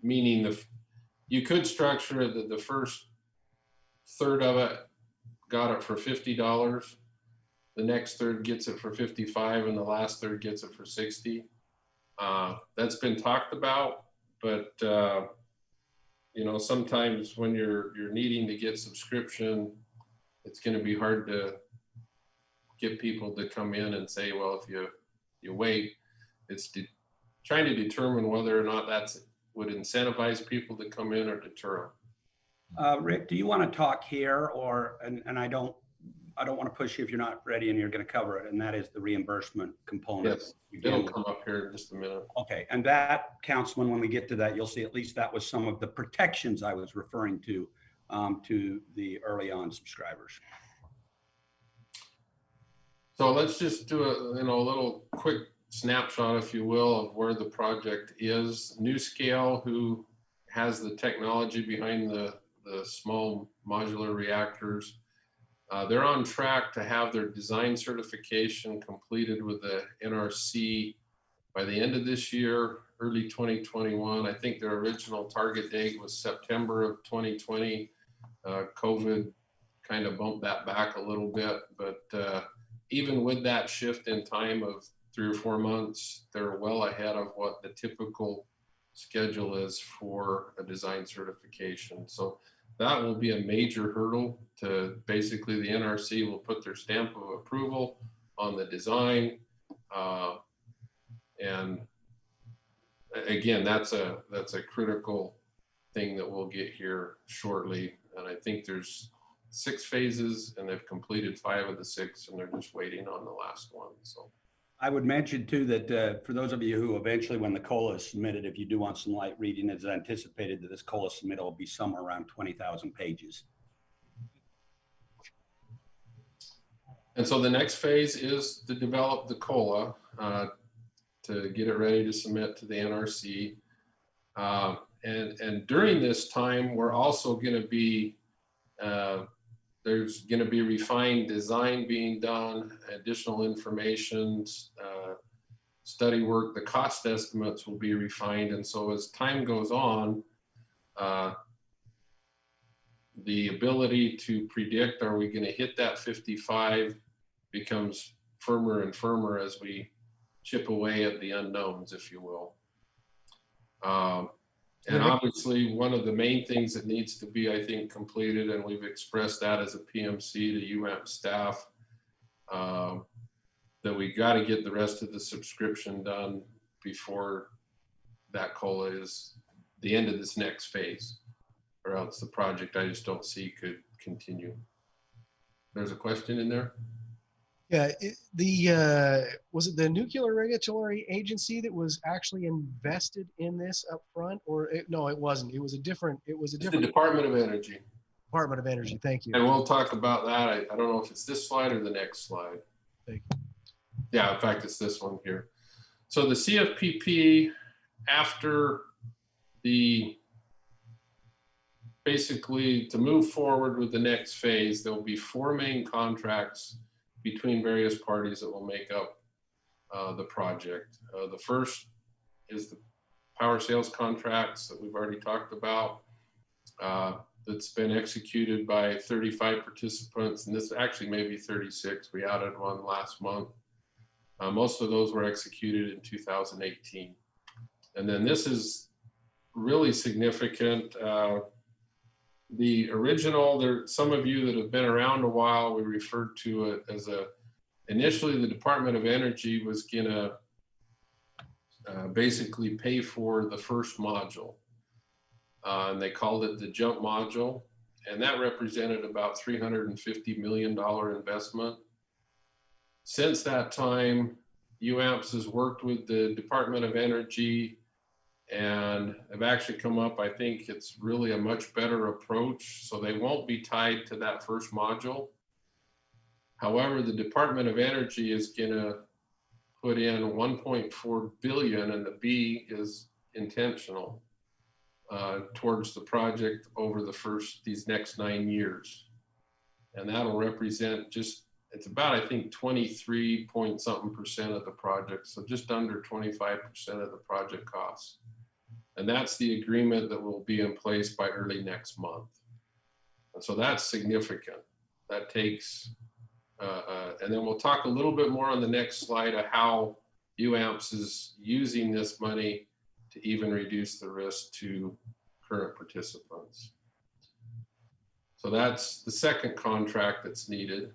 meaning you could structure it that the first third of it got it for $50, the next third gets it for 55, and the last third gets it for 60. That's been talked about, but sometimes when you're needing to get subscription, it's going to be hard to get people to come in and say, well, if you wait. It's trying to determine whether or not would incentivize people to come in or deter them. Rick, do you want to talk here, and I don't want to push you if you're not ready and you're going to cover it, and that is the reimbursement component. Yes, it'll come up here in just a minute. Okay, and that, Councilman, when we get to that, you'll see at least that was some of the protections I was referring to the early on subscribers. So let's just do a little quick snapshot, if you will, of where the project is. NuScale, who has the technology behind the small modular reactors, they're on track to have their design certification completed with the NRC by the end of this year, early 2021. I think their original target date was September of 2020. COVID kind of bumped that back a little bit, but even with that shift in time of 3 or 4 months, they're well ahead of what the typical schedule is for a design certification. So that will be a major hurdle to basically the NRC will put their stamp of approval on the design. And again, that's a critical thing that we'll get here shortly. And I think there's 6 phases, and they've completed 5 of the 6, and they're just waiting on the last one. So I would mention too that for those of you who eventually, when the COLA is submitted, if you do want some light reading, it's anticipated that this COLA submittal will be somewhere around 20,000 pages. And so the next phase is to develop the COLA to get it ready to submit to the NRC. And during this time, we're also going to be, there's going to be refined design being done, additional information, study work, the cost estimates will be refined. And so as time goes on, the ability to predict, are we going to hit that 55, becomes firmer and firmer as we chip away at the unknowns, if you will. And obviously, one of the main things that needs to be, I think, completed, and we've expressed that as a PMC to UAMP staff, that we got to get the rest of the subscription done before that COLA is the end of this next phase, or else the project I just don't see could continue. There's a question in there? Yeah, was it the Nuclear Regulatory Agency that was actually invested in this up front, or no, it wasn't. It was a different. It's the Department of Energy. Department of Energy. Thank you. And we'll talk about that. I don't know if it's this slide or the next slide. Thank you. Yeah, in fact, it's this one here. So the CFPP, after the, basically to move forward with the next phase, there will be 4 main contracts between various parties that will make up the project. The first is the power sales contracts that we've already talked about. That's been executed by 35 participants, and this actually may be 36. We added one last month. Most of those were executed in 2018. And then this is really significant. The original, some of you that have been around a while, we referred to it as initially the Department of Energy was gonna basically pay for the first module. And they called it the jump module. And that represented about $350 million investment. Since that time, UAMPS has worked with the Department of Energy and have actually come up, I think it's really a much better approach. So they won't be tied to that first module. However, the Department of Energy is gonna put in 1.4 billion, and the B is intentional, towards the project over these next 9 years. And that'll represent it's about, I think, 23 point something percent of the project. So just under 25% of the project costs. And that's the agreement that will be in place by early next month. And so that's significant. That takes, and then we'll talk a little bit more on the next slide of how UAMPS is using this money to even reduce the risk to current participants. So that's the second contract that's needed.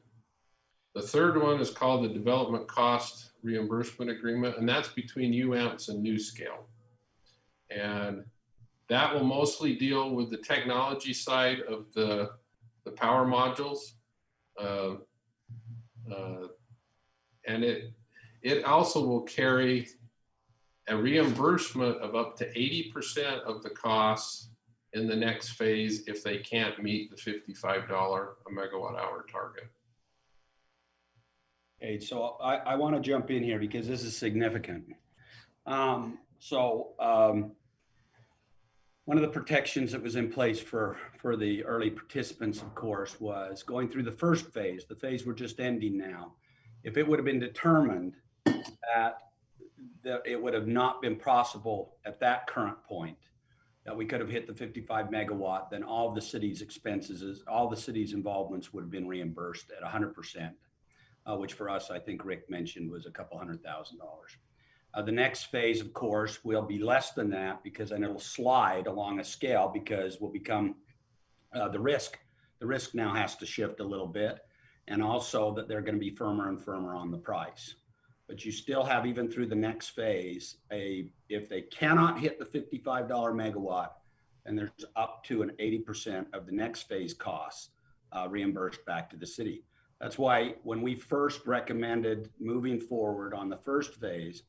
The third one is called the Development Cost Reimbursement Agreement, and that's between UAMPS and NuScale. And that will mostly deal with the technology side of the power modules. And it also will carry a reimbursement of up to 80% of the costs in the next phase if they can't meet the $55 a megawatt hour target. Okay, so I want to jump in here because this is significant. One of the protections that was in place for the early participants, of course, was going through the first phase, the phase we're just ending now. If it would have been determined that it would have not been possible at that current point, that we could have hit the 55 megawatt, then all of the city's expenses, all the city's involvements would have been reimbursed at 100%, which for us, I think Rick mentioned, was a couple $100,000. The next phase, of course, will be less than that because then it'll slide along a scale because we'll become the risk. The risk now has to shift a little bit, and also that they're going to be firmer and firmer on the price. But you still have, even through the next phase, if they cannot hit the $55 megawatt, then there's up to an 80% of the next phase costs reimbursed back to the city. That's why when we first recommended moving forward on the first phase,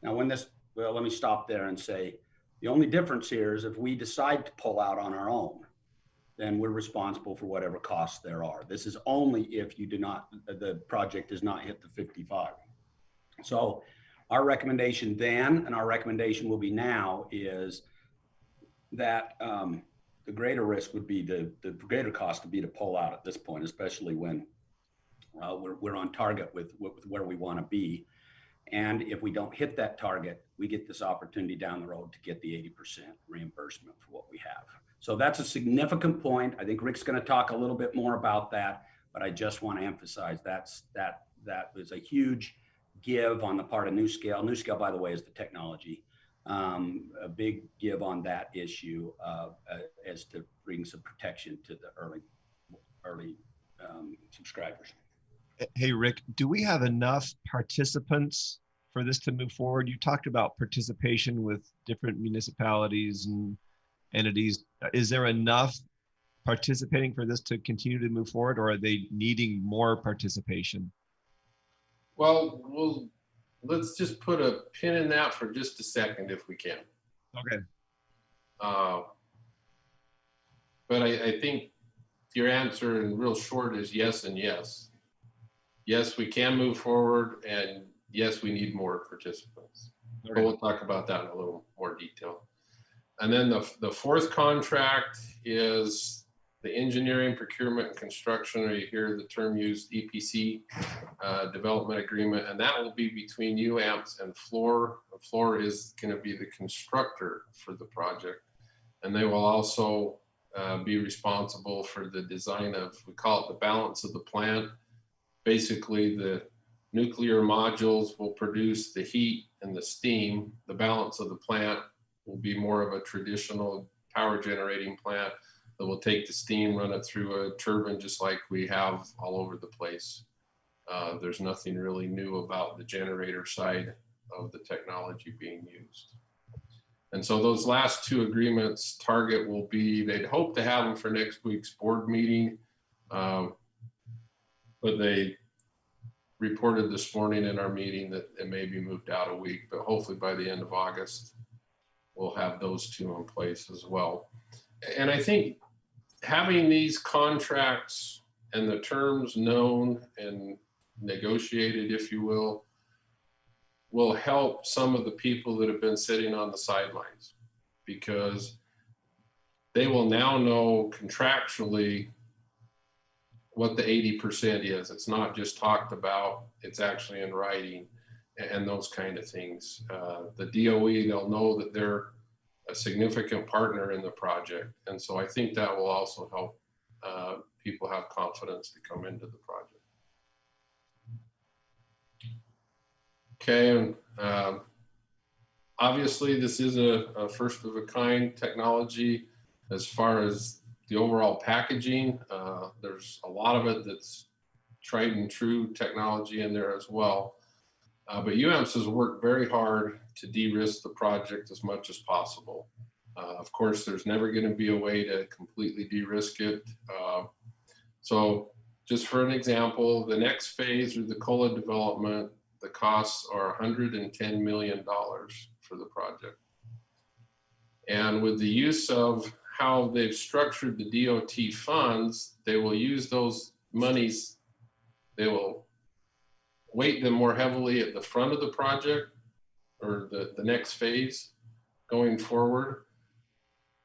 now well, let me stop there and say, the only difference here is if we decide to pull out on our own, then we're responsible for whatever costs there are. This is only if the project does not hit the 55. So our recommendation then, and our recommendation will be now, is that the greater risk would be the greater cost would be to pull out at this point, especially when we're on target with where we want to be. And if we don't hit that target, we get this opportunity down the road to get the 80% reimbursement for what we have. So that's a significant point. I think Rick's going to talk a little bit more about that, but I just want to emphasize that was a huge give on the part of NuScale. NuScale, by the way, is the technology. A big give on that issue as to bring some protection to the early subscribers. Hey, Rick, do we have enough participants for this to move forward? You talked about participation with different municipalities and entities. Is there enough participating for this to continue to move forward, or are they needing more participation? Well, let's just put a pin in that for just a second if we can. Okay. But I think your answer in real short is yes and yes. Yes, we can move forward, and yes, we need more participants. Okay. But we'll talk about that in a little more detail. And then the fourth contract is the engineering, procurement, and construction, or you hear the term used, EPC development agreement, and that will be between UAMPS and Fluor. Fluor is going to be the constructor for the project, and they will also be responsible for the design of, we call it the balance of the plant. Basically, the nuclear modules will produce the heat and the steam. The balance of the plant will be more of a traditional power generating plant that will take the steam, run it through a turbine, just like we have all over the place. There's nothing really new about the generator side of the technology being used. And so those last two agreements, target will be, they'd hope to have them for next week's board meeting. But they reported this morning in our meeting that it may be moved out a week, but hopefully by the end of August, we'll have those two in place as well. And I think having these contracts and the terms known and negotiated, if you will help some of the people that have been sitting on the sidelines, because they will now know contractually what the 80% is. It's not just talked about, it's actually in writing and those kind of things. The DOE, they'll know that they're a significant partner in the project. And so I think that will also help people have confidence to come into the project. Okay, and obviously this is a first of a kind technology as far as the overall packaging. There's a lot of it that's tried and true technology in there as well. But UAMPS has worked very hard to de-risk the project as much as possible. Of course, there's never going to be a way to completely de-risk it. So just for an example, the next phase or the COLA development, the costs are $110 million for the project. And with the use of how they've structured the DOT funds, they will use those monies, they will weight them more heavily at the front of the project or the next phase going forward.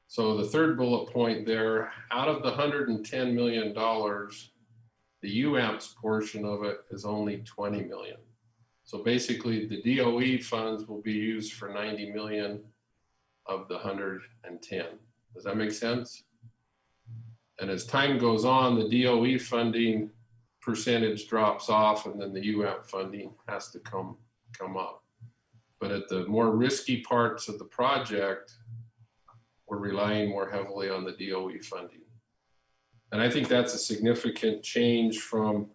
So the third bullet point there, out of the $110 million, the UAMPS portion of it is only 20 million. So basically the DOE funds will be used for 90 million of the 110. Does that make sense? And as time goes on, the DOE funding percentage drops off, and then the UAMP funding has to come up. But at the more risky parts of the project, we're relying more heavily on the DOE funding. And I think that's a significant change from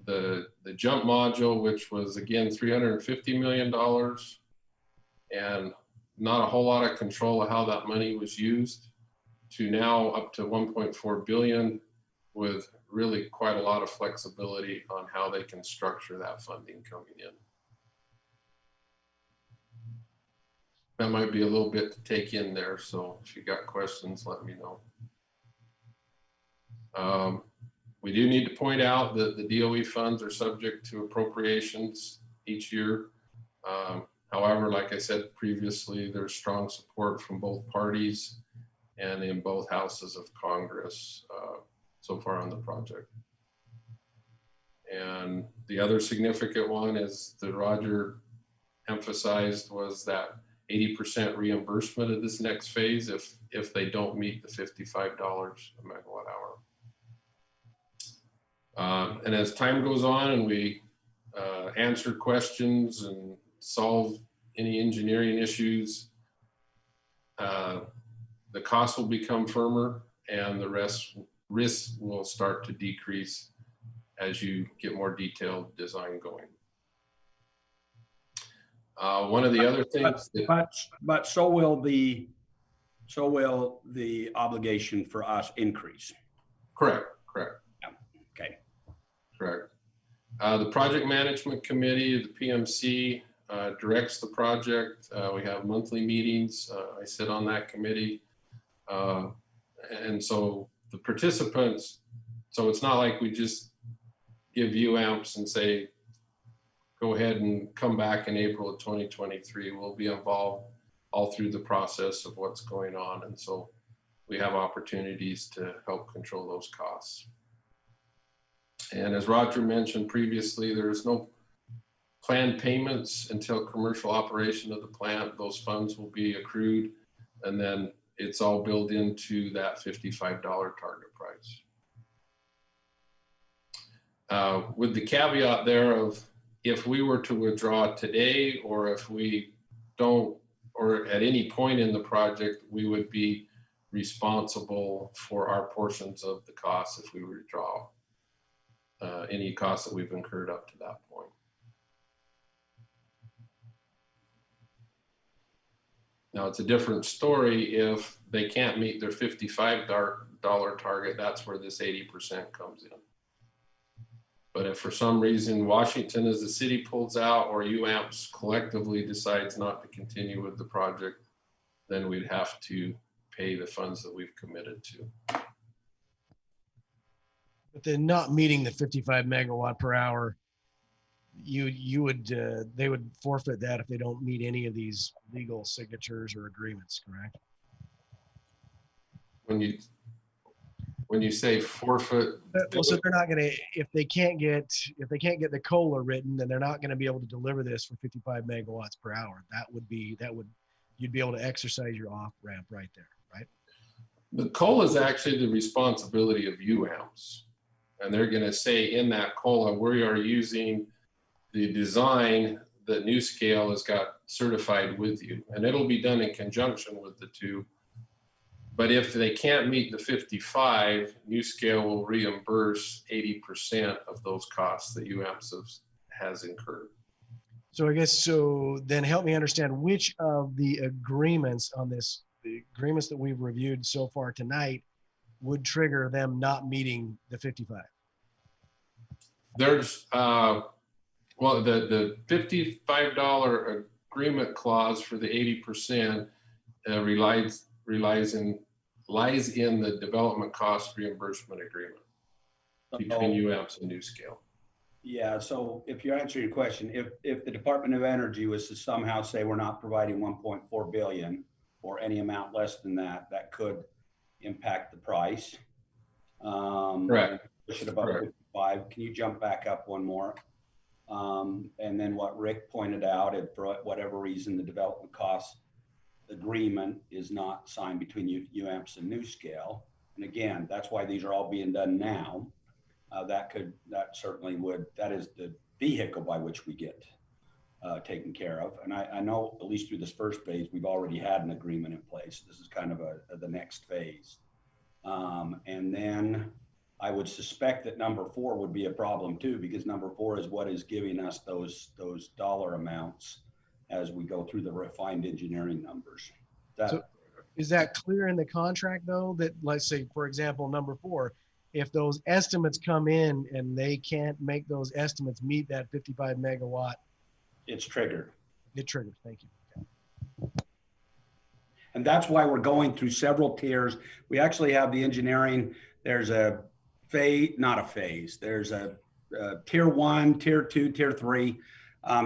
the jump module, which was again $350 million, and not a whole lot of control of how that money was used, to now up to 1.4 billion with really quite a lot of flexibility on how they can structure that funding coming in. That might be a little bit to take in there. So if you got questions, let me know. We do need to point out that the DOE funds are subject to appropriations each year. However, like I said previously, there's strong support from both parties and in both houses of Congress so far on the project. And the other significant one is that Roger emphasized was that 80% reimbursement of this next phase if they don't meet the $55 a megawatt hour. And as time goes on and we answer questions and solve any engineering issues, the cost will become firmer and the risks will start to decrease as you get more detailed design going. One of the other things but so will the obligation for us increase. Correct. Yeah. Okay. Correct. The project management committee, the PMC, directs the project. We have monthly meetings. I sit on that committee. And so the participants, so it's not like we just give UAMPS and say, go ahead and come back in April of 2023. We'll be involved all through the process of what's going on. And so we have opportunities to help control those costs. And as Roger mentioned previously, there's no planned payments until commercial operation of the plant. Those funds will be accrued, and then it's all built into that $55 target price. With the caveat there of if we were to withdraw today, or if we don't, or at any point in the project, we would be responsible for our portions of the costs if we withdraw any costs that we've incurred up to that point. Now it's a different story if they can't meet their $55 target. That's where this 80% comes in. But if for some reason Washington as a city pulls out, or UAMPS collectively decides not to continue with the project, then we'd have to pay the funds that we've committed to. But then not meeting the 55 megawatt per hour, you would they would forfeit that if they don't meet any of these legal signatures or agreements, correct? When you say forfeit, Well, so they're not going to, if they can't get the COLA written, then they're not going to be able to deliver this for 55 megawatts per hour. You'd be able to exercise your off ramp right there, right? the COLA is actually the responsibility of UAMPS. And they're going to say in that COLA, we are using the design that NewScale has got certified with you. And it'll be done in conjunction with the two. But if they can't meet the 55, NewScale will reimburse 80% of those costs that UAMPS has incurred. So I guess, so then help me understand which of the agreements on this, the agreements that we've reviewed so far tonight would trigger them not meeting the 55? There's, well, the $55 agreement clause for the 80% lies in the development cost reimbursement agreement between UAMPS and NewScale. Yeah, so if you're answering your question, if the Department of Energy was to somehow say we're not providing 1.4 billion or any amount less than that, that could impact the price. Correct. Push it above 55. Can you jump back up one more? And then what Rick pointed out, if for whatever reason the development cost agreement is not signed between UAMPS and NewScale, and again, that's why these are all being done now. That certainly would, that is the vehicle by which we get taken care of. And I know at least through this first phase, we've already had an agreement in place. This is kind of the next phase. And then I would suspect that number 4 would be a problem too, because number 4 is what is giving us those dollar amounts as we go through the refined engineering numbers. So is that clear in the contract though, that let's say, for example, number 4, if those estimates come in and they can't make those estimates meet that 55 megawatt, It's triggered. it triggers. Thank you. And that's why we're going through several tiers. We actually have the engineering. There's a phase, not a phase. There's a tier 1, tier 2, tier 3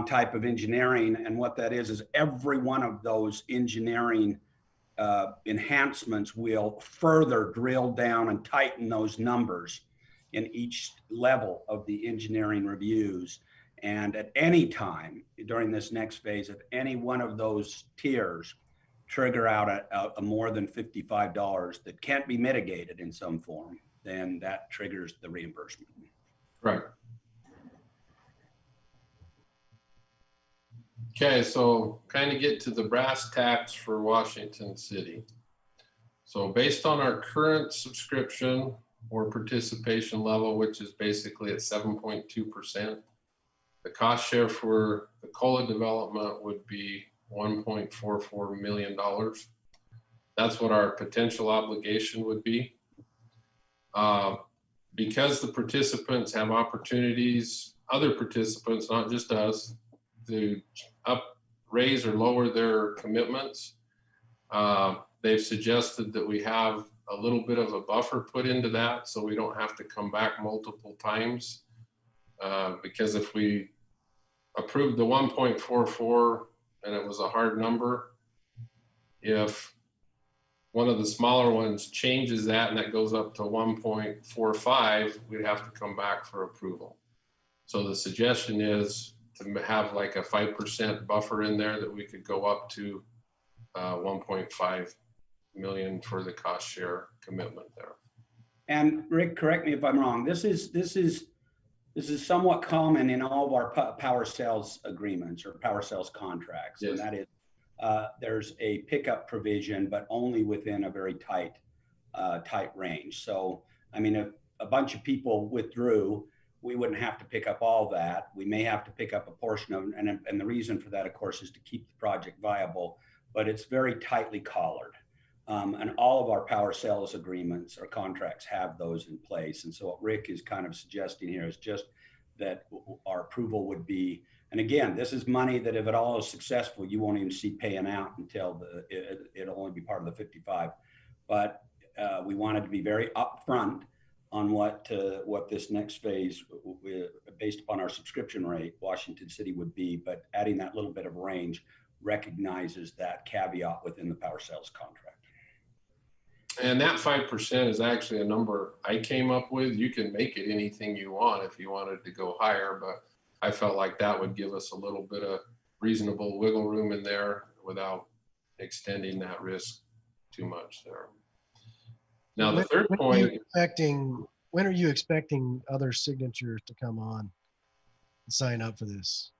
type of engineering. And what that is every one of those engineering enhancements will further drill down and tighten those numbers in each level of the engineering reviews. And at any time during this next phase, if any one of those tiers trigger out a more than $55 that can't be mitigated in some form, then that triggers the reimbursement. Right. Okay, so kind of get to the brass tacks for Washington City. So based on our current subscription or participation level, which is basically at 7.2%, the cost share for the COLA development would be $1.44 million. That's what our potential obligation would be. Because the participants have opportunities, other participants, not just us, to raise or lower their commitments. They've suggested that we have a little bit of a buffer put into that so we don't have to come back multiple times. Because if we approved the 1.44 and it was a hard number, if one of the smaller ones changes that and that goes up to 1.45, we'd have to come back for approval. So the suggestion is to have like a 5% buffer in there that we could go up to 1.5 million for the cost share commitment there. And Rick, correct me if I'm wrong. This is somewhat common in all of our power sales agreements or power sales contracts. Yes. And that is there's a pickup provision, but only within a very tight range. So, I mean, if a bunch of people withdrew, we wouldn't have to pick up all that. We may have to pick up a portion of it. And the reason for that, of course, is to keep the project viable, but it's very tightly collared. And all of our power sales agreements or contracts have those in place. And so what Rick is kind of suggesting here is just that our approval would be, and again, this is money that if it all is successful, you won't even see paying out until it'll only be part of the 55. But we wanted to be very upfront on what this next phase, based upon our subscription rate, Washington City would be, but adding that little bit of range recognizes that caveat within the power sales contract. And that 5% is actually a number I came up with. You can make it anything you want if you wanted to go higher, but I felt like that would give us a little bit of reasonable wiggle room in there without extending that risk too much there. Now, the third point. When are you expecting other signatures to come on and sign up for this?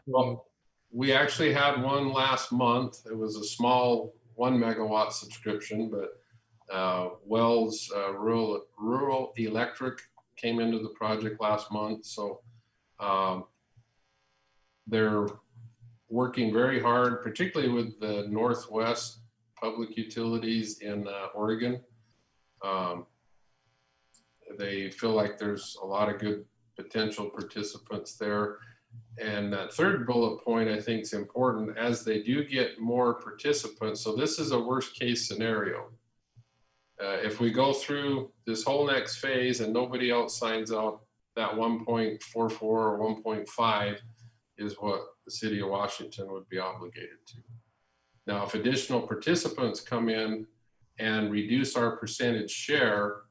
Well, we actually had one last month. It was a small 1 megawatt subscription, but Wells Rural Electric came into the project last month. So they're working very hard, particularly with the Northwest public utilities in Oregon. They feel like there's a lot of good potential participants there. And that third bullet point, I think, is important as they do get more participants. So this is a worst case scenario. If we go through this whole next phase and nobody else signs up, that 1.44 or 1.5 is what the city of Washington would be obligated to. Now, if additional participants come in and reduce our percentage share,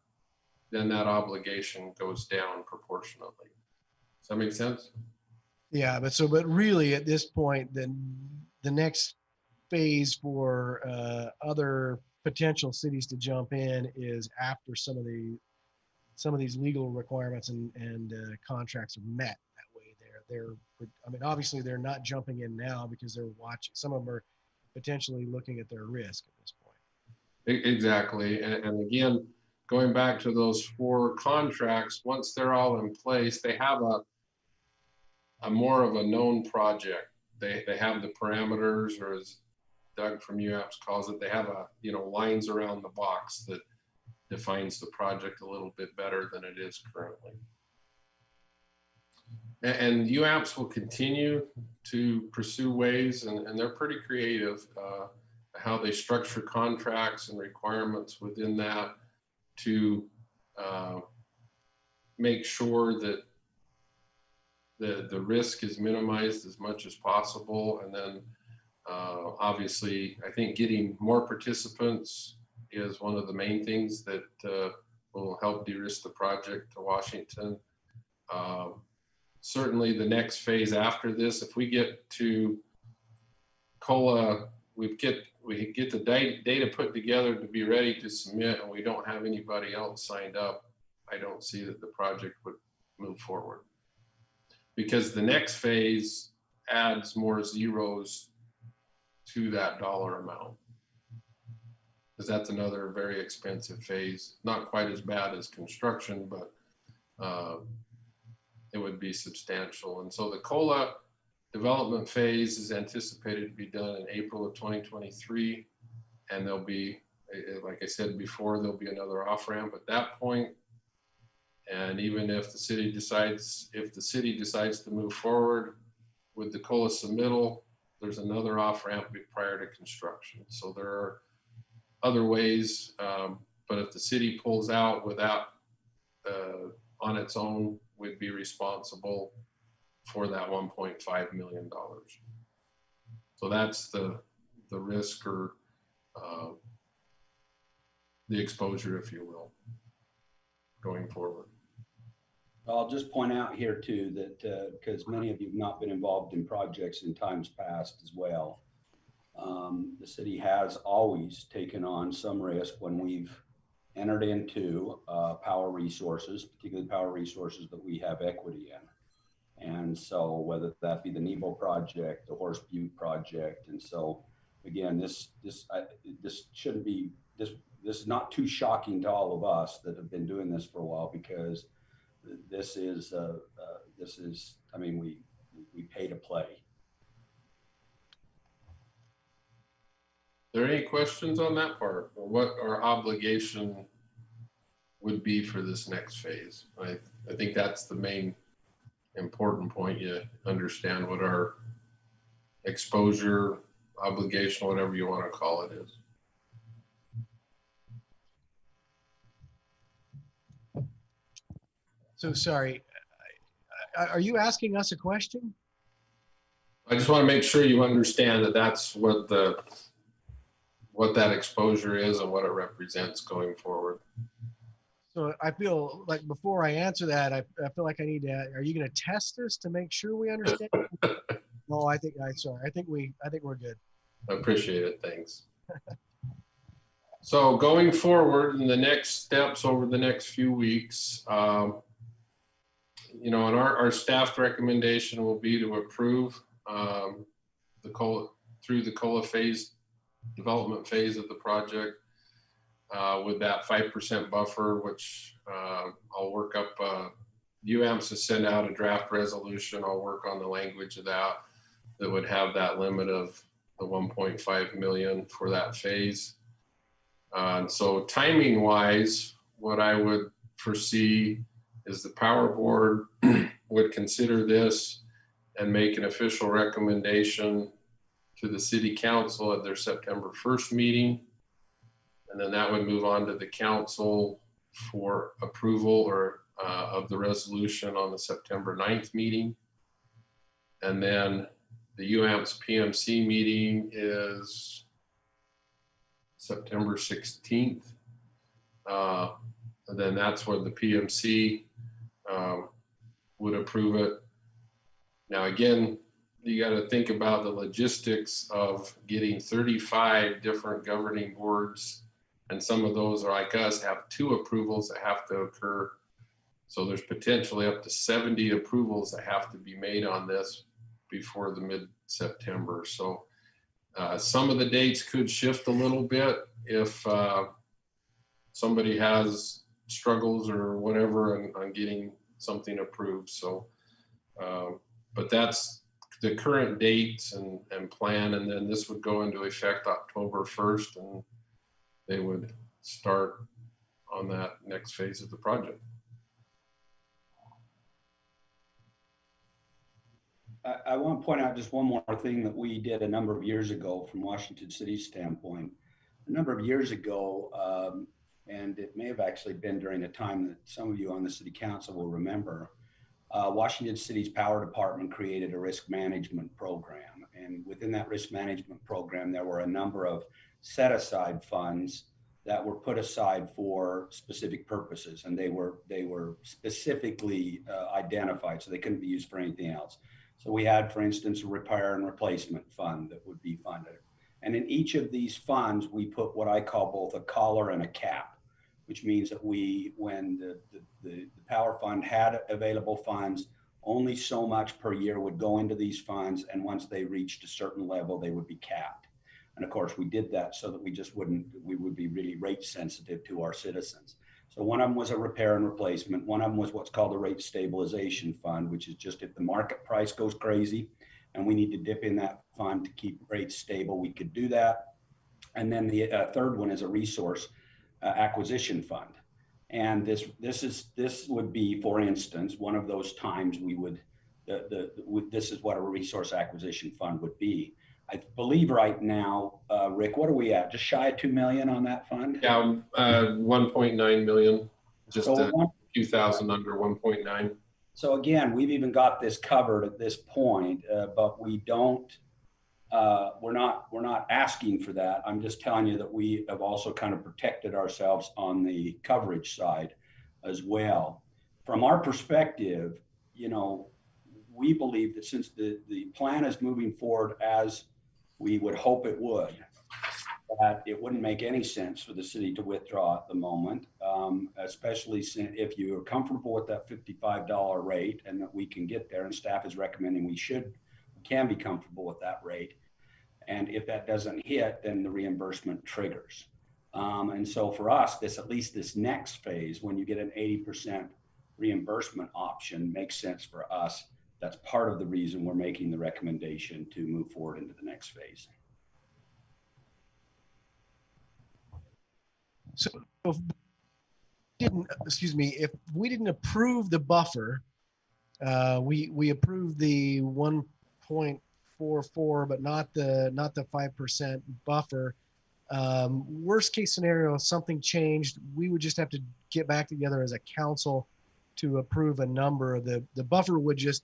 then that obligation goes down proportionately. Does that make sense? Yeah, but really at this point, then the next phase for other potential cities to jump in is after some of these legal requirements and contracts are met. That way, I mean, obviously they're not jumping in now because they're watching. Some of them are potentially looking at their risk at this point. Exactly, and again, going back to those 4 contracts, once they're all in place, they have a more of a known project. They have the parameters, or as Doug from UAPS calls it, they have lines around the box defines the project a little bit better than it is currently. And UAMPS will continue to pursue ways, and they're pretty creative, how they structure contracts and requirements within that to make sure that the risk is minimized as much as possible. And then obviously, I think getting more participants is one of the main things that will help de-risk the project to Washington. Certainly the next phase after this, if we get to COLA, we get the data put together to be ready to submit, and we don't have anybody else signed up, I don't see that the project would move forward. Because the next phase adds more zeros to that dollar amount. Because that's another very expensive phase. Not quite as bad as construction, but it would be substantial. And so the COLA development phase is anticipated to be done in April of 2023. And there'll be, like I said before, there'll be another off-ramp at that point. And even if the city decides to move forward with the COLA submittal, there's another off-ramp prior to construction. So there are other ways, but if the city pulls out without, on its own, would be responsible for that $1.5 million. So that's the risk, or the exposure, if you will, going forward. I'll just point out here too that because many of you have not been involved in projects in times past as well, the city has always taken on some risk when we've entered into power resources, particularly power resources that we have equity in. And so whether that be the Nebo project, the Horse Butte project. And so again, this shouldn't be, this is not too shocking to all of us that have been doing this for a while, because this is, I mean, we pay to play. Are there any questions on that part, or what our obligation would be for this next phase? I think that's the main important point. You understand what our exposure, obligation, whatever you want to call it, is. So sorry, are you asking us a question? I just want to make sure you understand that that's what that exposure is and what it represents going forward. So I feel like before I answer that, I feel like I need to, are you going to test us to make sure we understand? No, I think we're good. I appreciate it. Thanks. So going forward in the next steps over the next few weeks, and our staff recommendation will be to approve the COLA through the COLA phase, development phase of the project with that 5% buffer, which I'll work up. UAMPS to send out a draft resolution. I'll work on the language of that would have that limit of the 1.5 million for that phase. So timing wise, what I would foresee is the power board would consider this and make an official recommendation to the city council at their September 1st meeting. And then that would move on to the council for approval or of the resolution on the September 9th meeting. And then the UAMPS PMC meeting is September 16th. And then that's where the PMC would approve it. Now, again, you got to think about the logistics of getting 35 different governing boards, and some of those are like us, have 2 approvals that have to occur. So there's potentially up to 70 approvals that have to be made on this before the mid-September. So some of the dates could shift a little bit if somebody has struggles or whatever on getting something approved. So, but that's the current dates and plan. And then this would go into effect October 1st, and they would start on that next phase of the project. I want to point out just one more thing that we did a number of years ago from Washington City's standpoint. A number of years ago, and it may have actually been during a time that some of you on the city council will remember, Washington City's power department created a risk management program. And within that risk management program, there were a number of set aside funds that were put aside for specific purposes. And they were specifically identified, so they couldn't be used for anything else. So we had, for instance, a repair and replacement fund that would be funded. And in each of these funds, we put what I call both a collar and a cap, which means that when the power fund had available funds, only so much per year would go into these funds. And once they reached a certain level, they would be capped. And of course, we did that so that we would be really rate sensitive to our citizens. So one of them was a repair and replacement. One of them was what's called a rate stabilization fund, which is just if the market price goes crazy and we need to dip in that fund to keep rates stable, we could do that. And then the third one is a resource acquisition fund. And this would be, for instance, one of those times we would, this is what a resource acquisition fund would be. I believe right now, Rick, what are we at? Just shy of 2 million on that fund? Yeah, 1.9 million, just So a few thousand under 1.9. So again, we've even got this covered at this point, but we don't, we're not asking for that. I'm just telling you that we have also kind of protected ourselves on the coverage side as well. From our perspective, you know, we believe that since the plan is moving forward as we would hope it would, that it wouldn't make any sense for the city to withdraw at the moment, especially if you are comfortable with that $55 rate and that we can get there, and staff is recommending we can be comfortable with that rate. And if that doesn't hit, then the reimbursement triggers. And so for us, at least this next phase, when you get an 80% reimbursement option, makes sense for us. That's part of the reason we're making the recommendation to move forward into the next phase. So if we didn't approve the buffer, we approved the 1.44, but not the 5% buffer. Worst case scenario, if something changed, we would just have to get back together as a council to approve a number. The buffer would just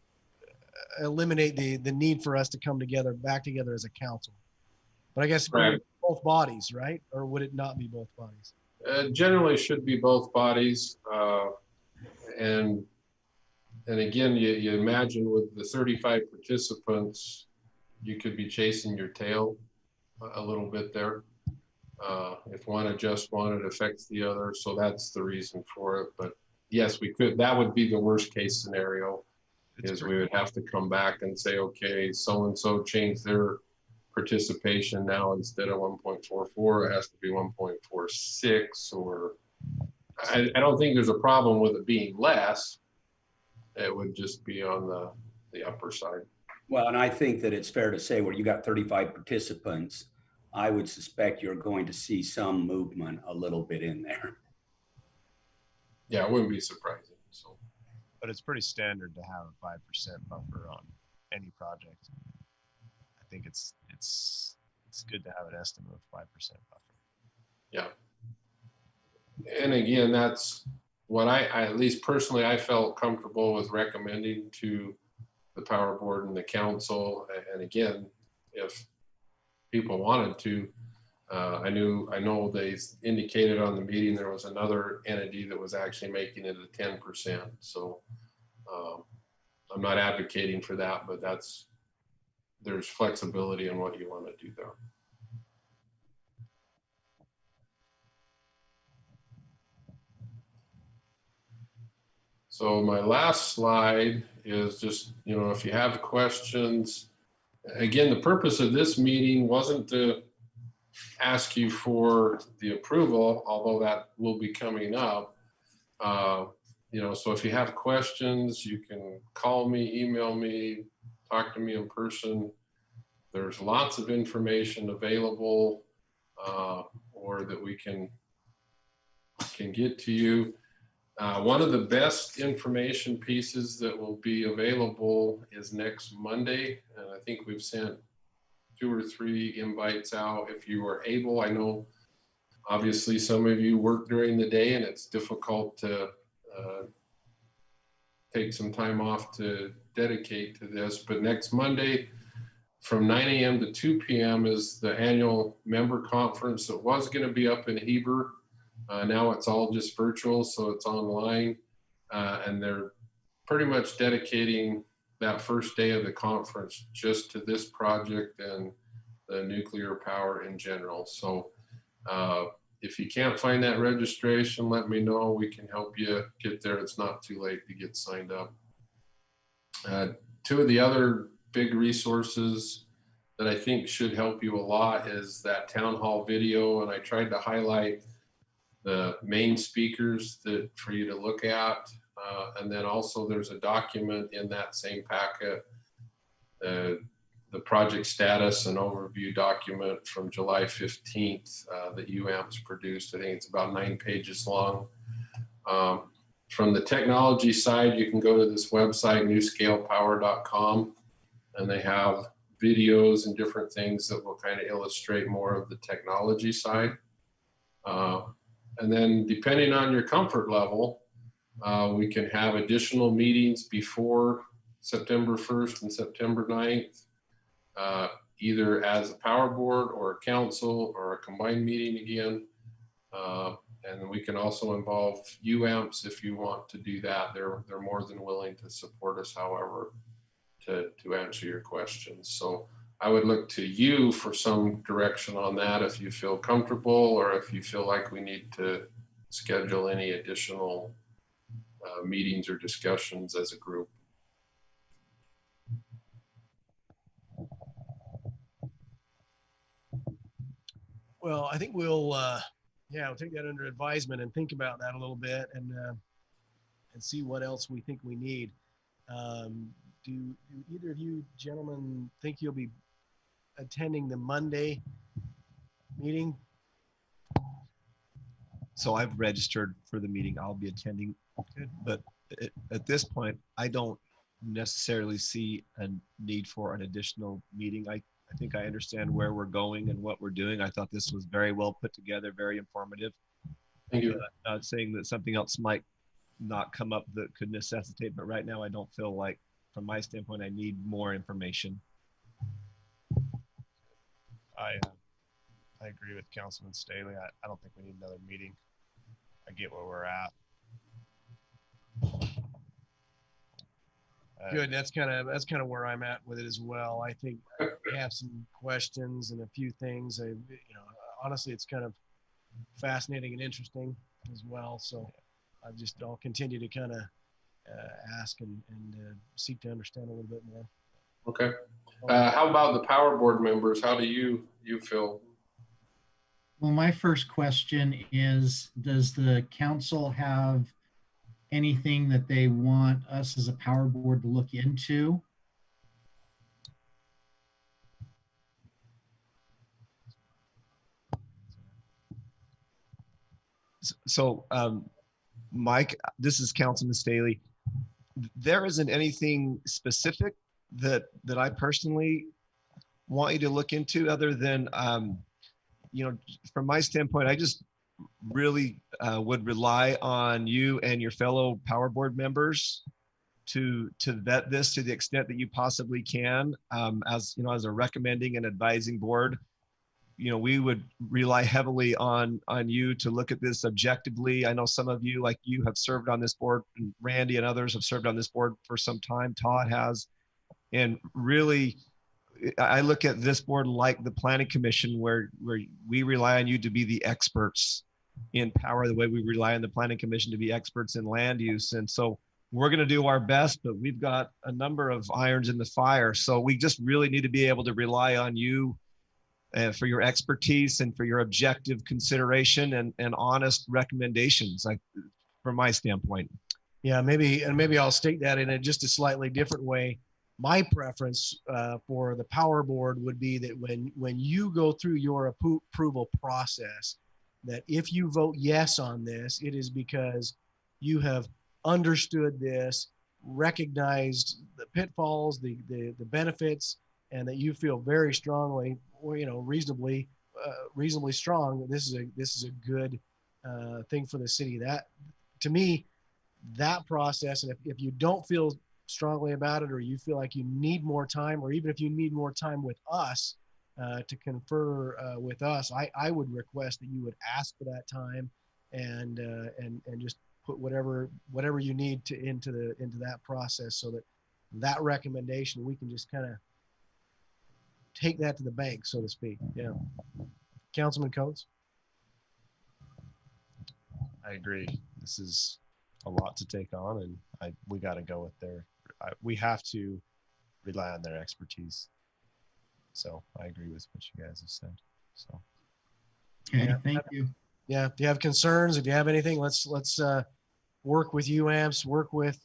eliminate the need for us to come back together as a council. But I guess Right. both bodies, right? Or would it not be both bodies? Generally should be both bodies. And again, you imagine with the 35 participants, you could be chasing your tail a little bit there. If one adjusts one, it affects the other. So that's the reason for it. But yes, we could, that would be the worst case scenario, is we would have to come back and say, okay, so-and-so changed their participation. Now instead of 1.44, it has to be 1.46, or I don't think there's a problem with it being less. It would just be on the upper side. Well, and I think that it's fair to say where you got 35 participants, I would suspect you're going to see some movement a little bit in there. Yeah, it wouldn't be surprising. So, but it's pretty standard to have a 5% buffer on any project. I think it's good to have an estimate of 5% buffer. Yeah. And again, that's what I at least personally, I felt comfortable with recommending to the power board and the council. And again, if people wanted to, I know they indicated on the meeting there was another entity that was actually making it a 10%. So I'm not advocating for that, but there's flexibility in what you want to do there. So my last slide is just, if you have questions, again, the purpose of this meeting wasn't to ask you for the approval, although that will be coming up. So if you have questions, you can call me, email me, talk to me in person. There's lots of information available, or that we can can get to you. One of the best information pieces that will be available is next Monday. And I think we've sent 2 or 3 invites out if you are able. I know obviously some of you work during the day and it's difficult to take some time off to dedicate to this, but next Monday from 9 a.m. to 2 p.m. is the annual member conference that was going to be up in Heber. Now it's all just virtual, so it's online, and they're pretty much dedicating that first day of the conference just to this project and the nuclear power in general. So if you can't find that registration, let me know. We can help you get there. It's not too late to get signed up. 2 of the other big resources that I think should help you a lot is that town hall video. And I tried to highlight the main speakers that for you to look at. And then also there's a document in that same packet, the project status and overview document from July 15th that UAMPS produced. I think it's about 9 pages long. From the technology side, you can go to this website, newscalepower.com, and they have videos and different things that will kind of illustrate more of the technology side. And then depending on your comfort level, we can have additional meetings before September 1st and September 9th, either as a power board or a council or a combined meeting again. And we can also involve UAMPS if you want to do that. They're more than willing to support us, however, to answer your questions. So I would look to you for some direction on that if you feel comfortable or if you feel like we need to schedule any additional meetings or discussions as a group. Well, I think we'll take that under advisement and think about that a little bit and see what else we think we need. Do either of you gentlemen think you'll be attending the Monday meeting? So I've registered for the meeting. I'll be attending. Good. But at this point, I don't necessarily see a need for an additional meeting. I think I understand where we're going and what we're doing. I thought this was very well put together, very informative. Thank you. Not saying that something else might not come up that could necessitate, but right now I don't feel like, from my standpoint, I need more information. I agree with Councilman Staley. I don't think we need another meeting. I get where we're at. Good. That's kind of where I'm at with it as well. I think we have some questions and a few things. Honestly, it's kind of fascinating and interesting as well. So I'll continue to kind of ask and seek to understand a little bit more. Okay. How about the power board members? How do you feel? Well, my first question is, does the council have anything that they want us as a power board to look into? So, Mike, this is Councilman Staley. There isn't anything specific that I personally want you to look into other than, from my standpoint, I just really would rely on you and your fellow power board members to vet this to the extent that you possibly can. As a recommending and advising board, we would rely heavily on you to look at this objectively. I know some of you, like you, have served on this board, and Randy and others have served on this board for some time. Todd has, and really, I look at this board like the Planning Commission, where we rely on you to be the experts in power, the way we rely on the Planning Commission to be experts in land use. And so we're going to do our best, but we've got a number of irons in the fire. So we just really need to be able to rely on you for your expertise and for your objective consideration and honest recommendations, from my standpoint. Yeah, maybe I'll state that in just a slightly different way. My preference for the power board would be that when you go through your approval process, that if you vote yes on this, it is because you have understood this, recognized the pitfalls, the benefits, and that you feel very strongly, or reasonably strong that this is a good thing for the city. That, to me, that process, and if you don't feel strongly about it, or you feel like you need more time, or even if you need more time with us to confer with us, I would request that you would ask for that time and just put whatever you need into that process, so that recommendation, we can just kind of take that to the bank, so to speak. Yeah. Councilman Coates? I agree. This is a lot to take on, and we got to go with we have to rely on their expertise. So I agree with what you guys have said. So. Okay, Yeah. thank you. Yeah, if you have concerns, if you have anything, let's work with UAMPS, work with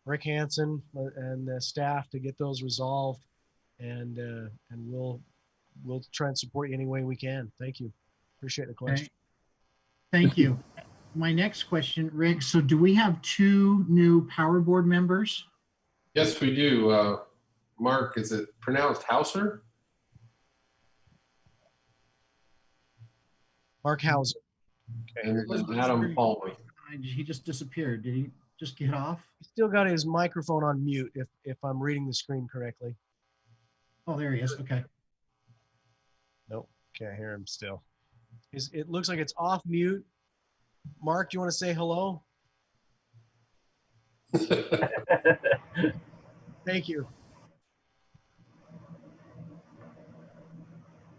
Rick Hansen and the staff to get those resolved, and we'll try and support you any way we can. Thank you. Appreciate the question. Okay. Thank you. My next question, Rick, so do we have 2 new Power Board members? Yes, we do. Mark, is it pronounced Hauser? Mark Hauser. And then Adam Palmer. He just disappeared. Did he just get off? He's still got his microphone on mute, if I'm reading the screen correctly. Oh, there he is. Okay. Nope, can't hear him still. It looks like it's off mute. Mark, do you want to say hello? Thank you.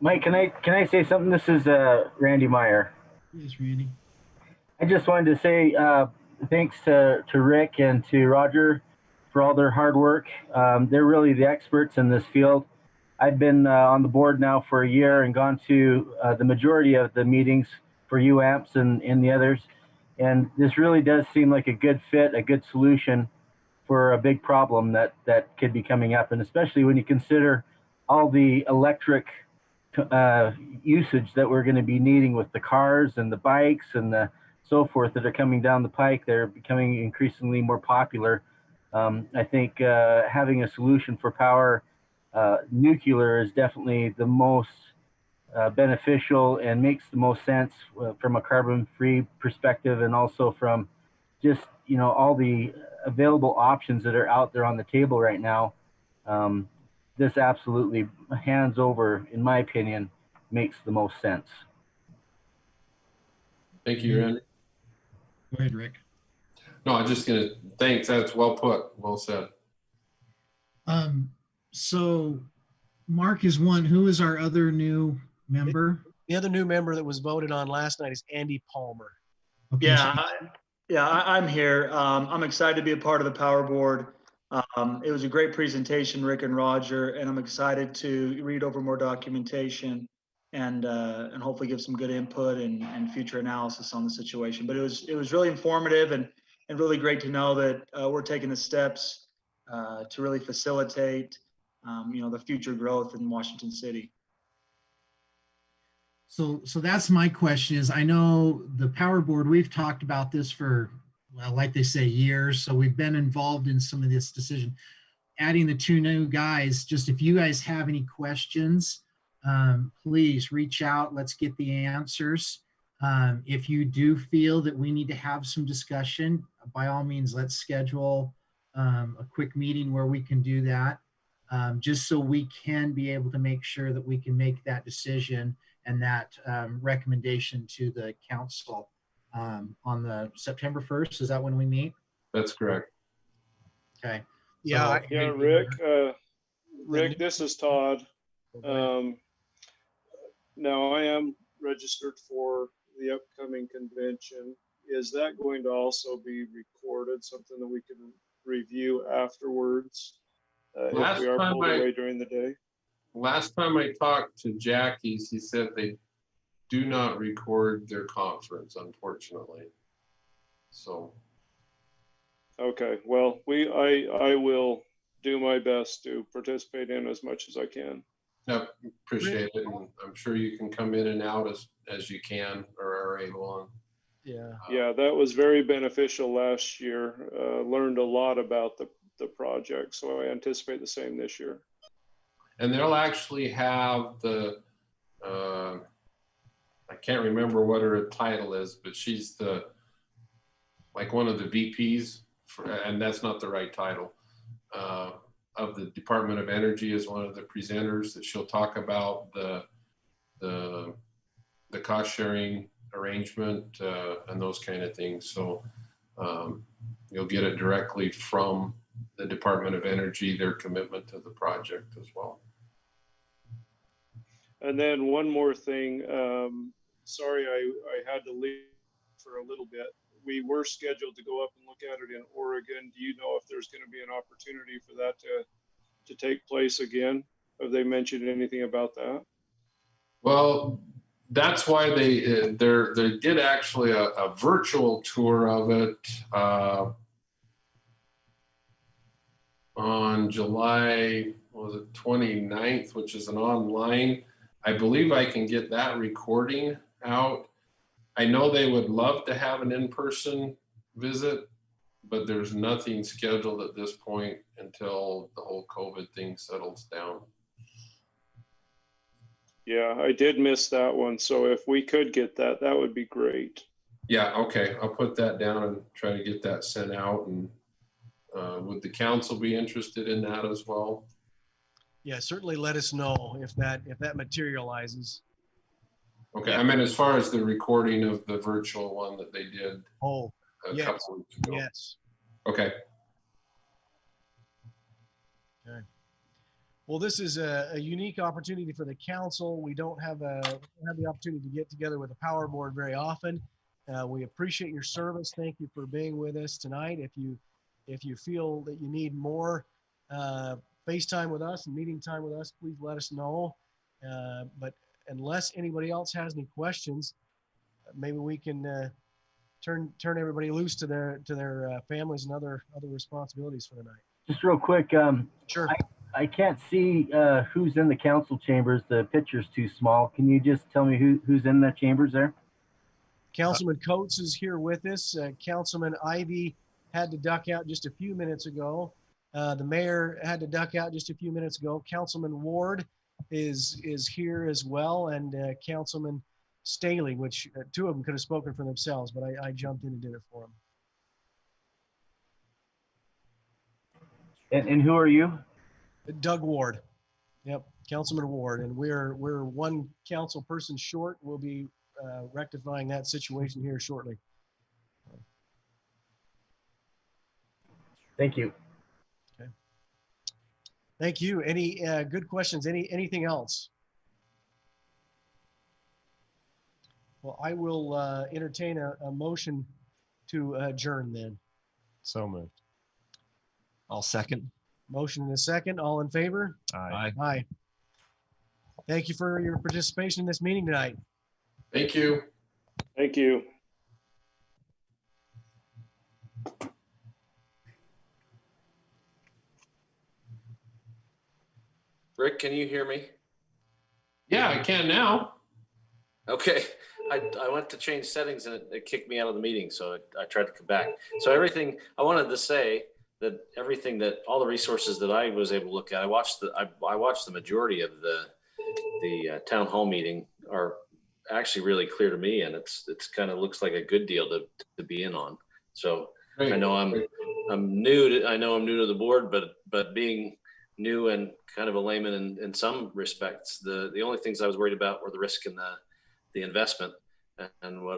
Mike, can I say something? This is Randy Meyer. Yes, Randy. I just wanted to say thanks to Rick and to Roger for all their hard work. They're really the experts in this field. I've been on the board now for a year and gone to the majority of the meetings for UAMPS and the others. And this really does seem like a good fit, a good solution for a big problem that could be coming up. And especially when you consider all the electric usage that we're going to be needing with the cars and the bikes and the so forth that are coming down the pike. They're becoming increasingly more popular. I think having a solution for power, nuclear, is definitely the most beneficial and makes the most sense from a carbon-free perspective, and also from just all the available options that are out there on the table right now. This absolutely, hands over, in my opinion, makes the most sense. Thank you, Randy. Go ahead, Rick. No, I'm just gonna, thanks, that's well put, well said. So Mark is one. Who is our other new member? The other new member that was voted on last night is Andy Palmer. Okay, I'm here. I'm excited to be a part of the Power Board. It was a great presentation, Rick and Roger, and I'm excited to read over more documentation and hopefully give some good input and future analysis on the situation. But it was really informative and really great to know that we're taking the steps to really facilitate the future growth in Washington City. So that's my question is, I know the Power Board, we've talked about this for, well, like they say, years. So we've been involved in some of this decision. Adding the 2 new guys, just if you guys have any questions, please reach out. Let's get the answers. If you do feel that we need to have some discussion, by all means, let's schedule a quick meeting where we can do that, just so we can be able to make sure that we can make that decision and that recommendation to the council on the September 1st. Is that when we meet? That's correct. Okay. Yeah. So, Yeah, Rick, this is Todd. Now I am registered for the upcoming convention. Is that going to also be recorded, something that we can review afterwards if we are pulled away during the day? Last time I talked to Jackie's, he said they do not record their conference, unfortunately. So. Okay, well, I will do my best to participate in as much as I can. Yep, appreciate it. And I'm sure you can come in and out as you can or are able. Yeah. Yeah, that was very beneficial last year. Learned a lot about the project, so I anticipate the same this year. And they'll actually have I can't remember what her title is, but she's like one of the VPs, and that's not the right title, of the Department of Energy is one of the presenters that she'll talk about the cost sharing arrangement and those kind of things. So you'll get it directly from the Department of Energy, their commitment to the project as well. And then one more thing. Sorry, I had to leave for a little bit. We were scheduled to go up and look at it in Oregon. Do you know if there's going to be an opportunity for that to take place again? Have they mentioned anything about that? Well, that's why they did actually a virtual tour of it on July, what was it, 29th, which is an online. I believe I can get that recording out. I know they would love to have an in-person visit, but there's nothing scheduled at this point until the whole COVID thing settles down. Yeah, I did miss that one. So if we could get that, that would be great. Yeah, okay. I'll put that down and try to get that sent out. And would the council be interested in that as well? Yeah, certainly let us know if that materializes. Okay, I mean, as far as the recording of the virtual one that they did Oh, a yes, couple weeks ago. yes. Okay. Okay. Well, this is a unique opportunity for the council. We don't have the opportunity to get together with the power board very often. We appreciate your service. Thank you for being with us tonight. If you feel that you need more FaceTime with us and meeting time with us, please let us know. But unless anybody else has any questions, maybe we can turn everybody loose to their families and other responsibilities for the night. Just real quick, Sure. I can't see who's in the council chambers. The picture's too small. Can you just tell me who's in the chambers there? Councilman Coates is here with us. Councilman Ivy had to duck out just a few minutes ago. The mayor had to duck out just a few minutes ago. Councilman Ward is here as well, and Councilman Staley, which two of them could have spoken for themselves, but I jumped in and did it for them. And who are you? Doug Ward. Yep, Councilman Ward, and we're one council person short. We'll be rectifying that situation here shortly. Thank you. Okay. Thank you. Any good questions? Anything else? Well, I will entertain a motion to adjourn then. So moved. I'll second. Motion and a second. All in favor? Aye. Aye. Thank you for your participation in this meeting tonight. Thank you. Thank you. Rick, can you hear me? Yeah, I can now. Okay. I went to change settings and it kicked me out of the meeting. So I tried to come back. So everything I wanted to say that all the resources that I was able to look at, I watched the majority of the town hall meeting are actually really clear to me. And it's kind of looks like a good deal to be in on. So Great. I know I'm new to the board, but being new and kind of a layman in some respects, the only things I was worried about were the risk and the investment. And what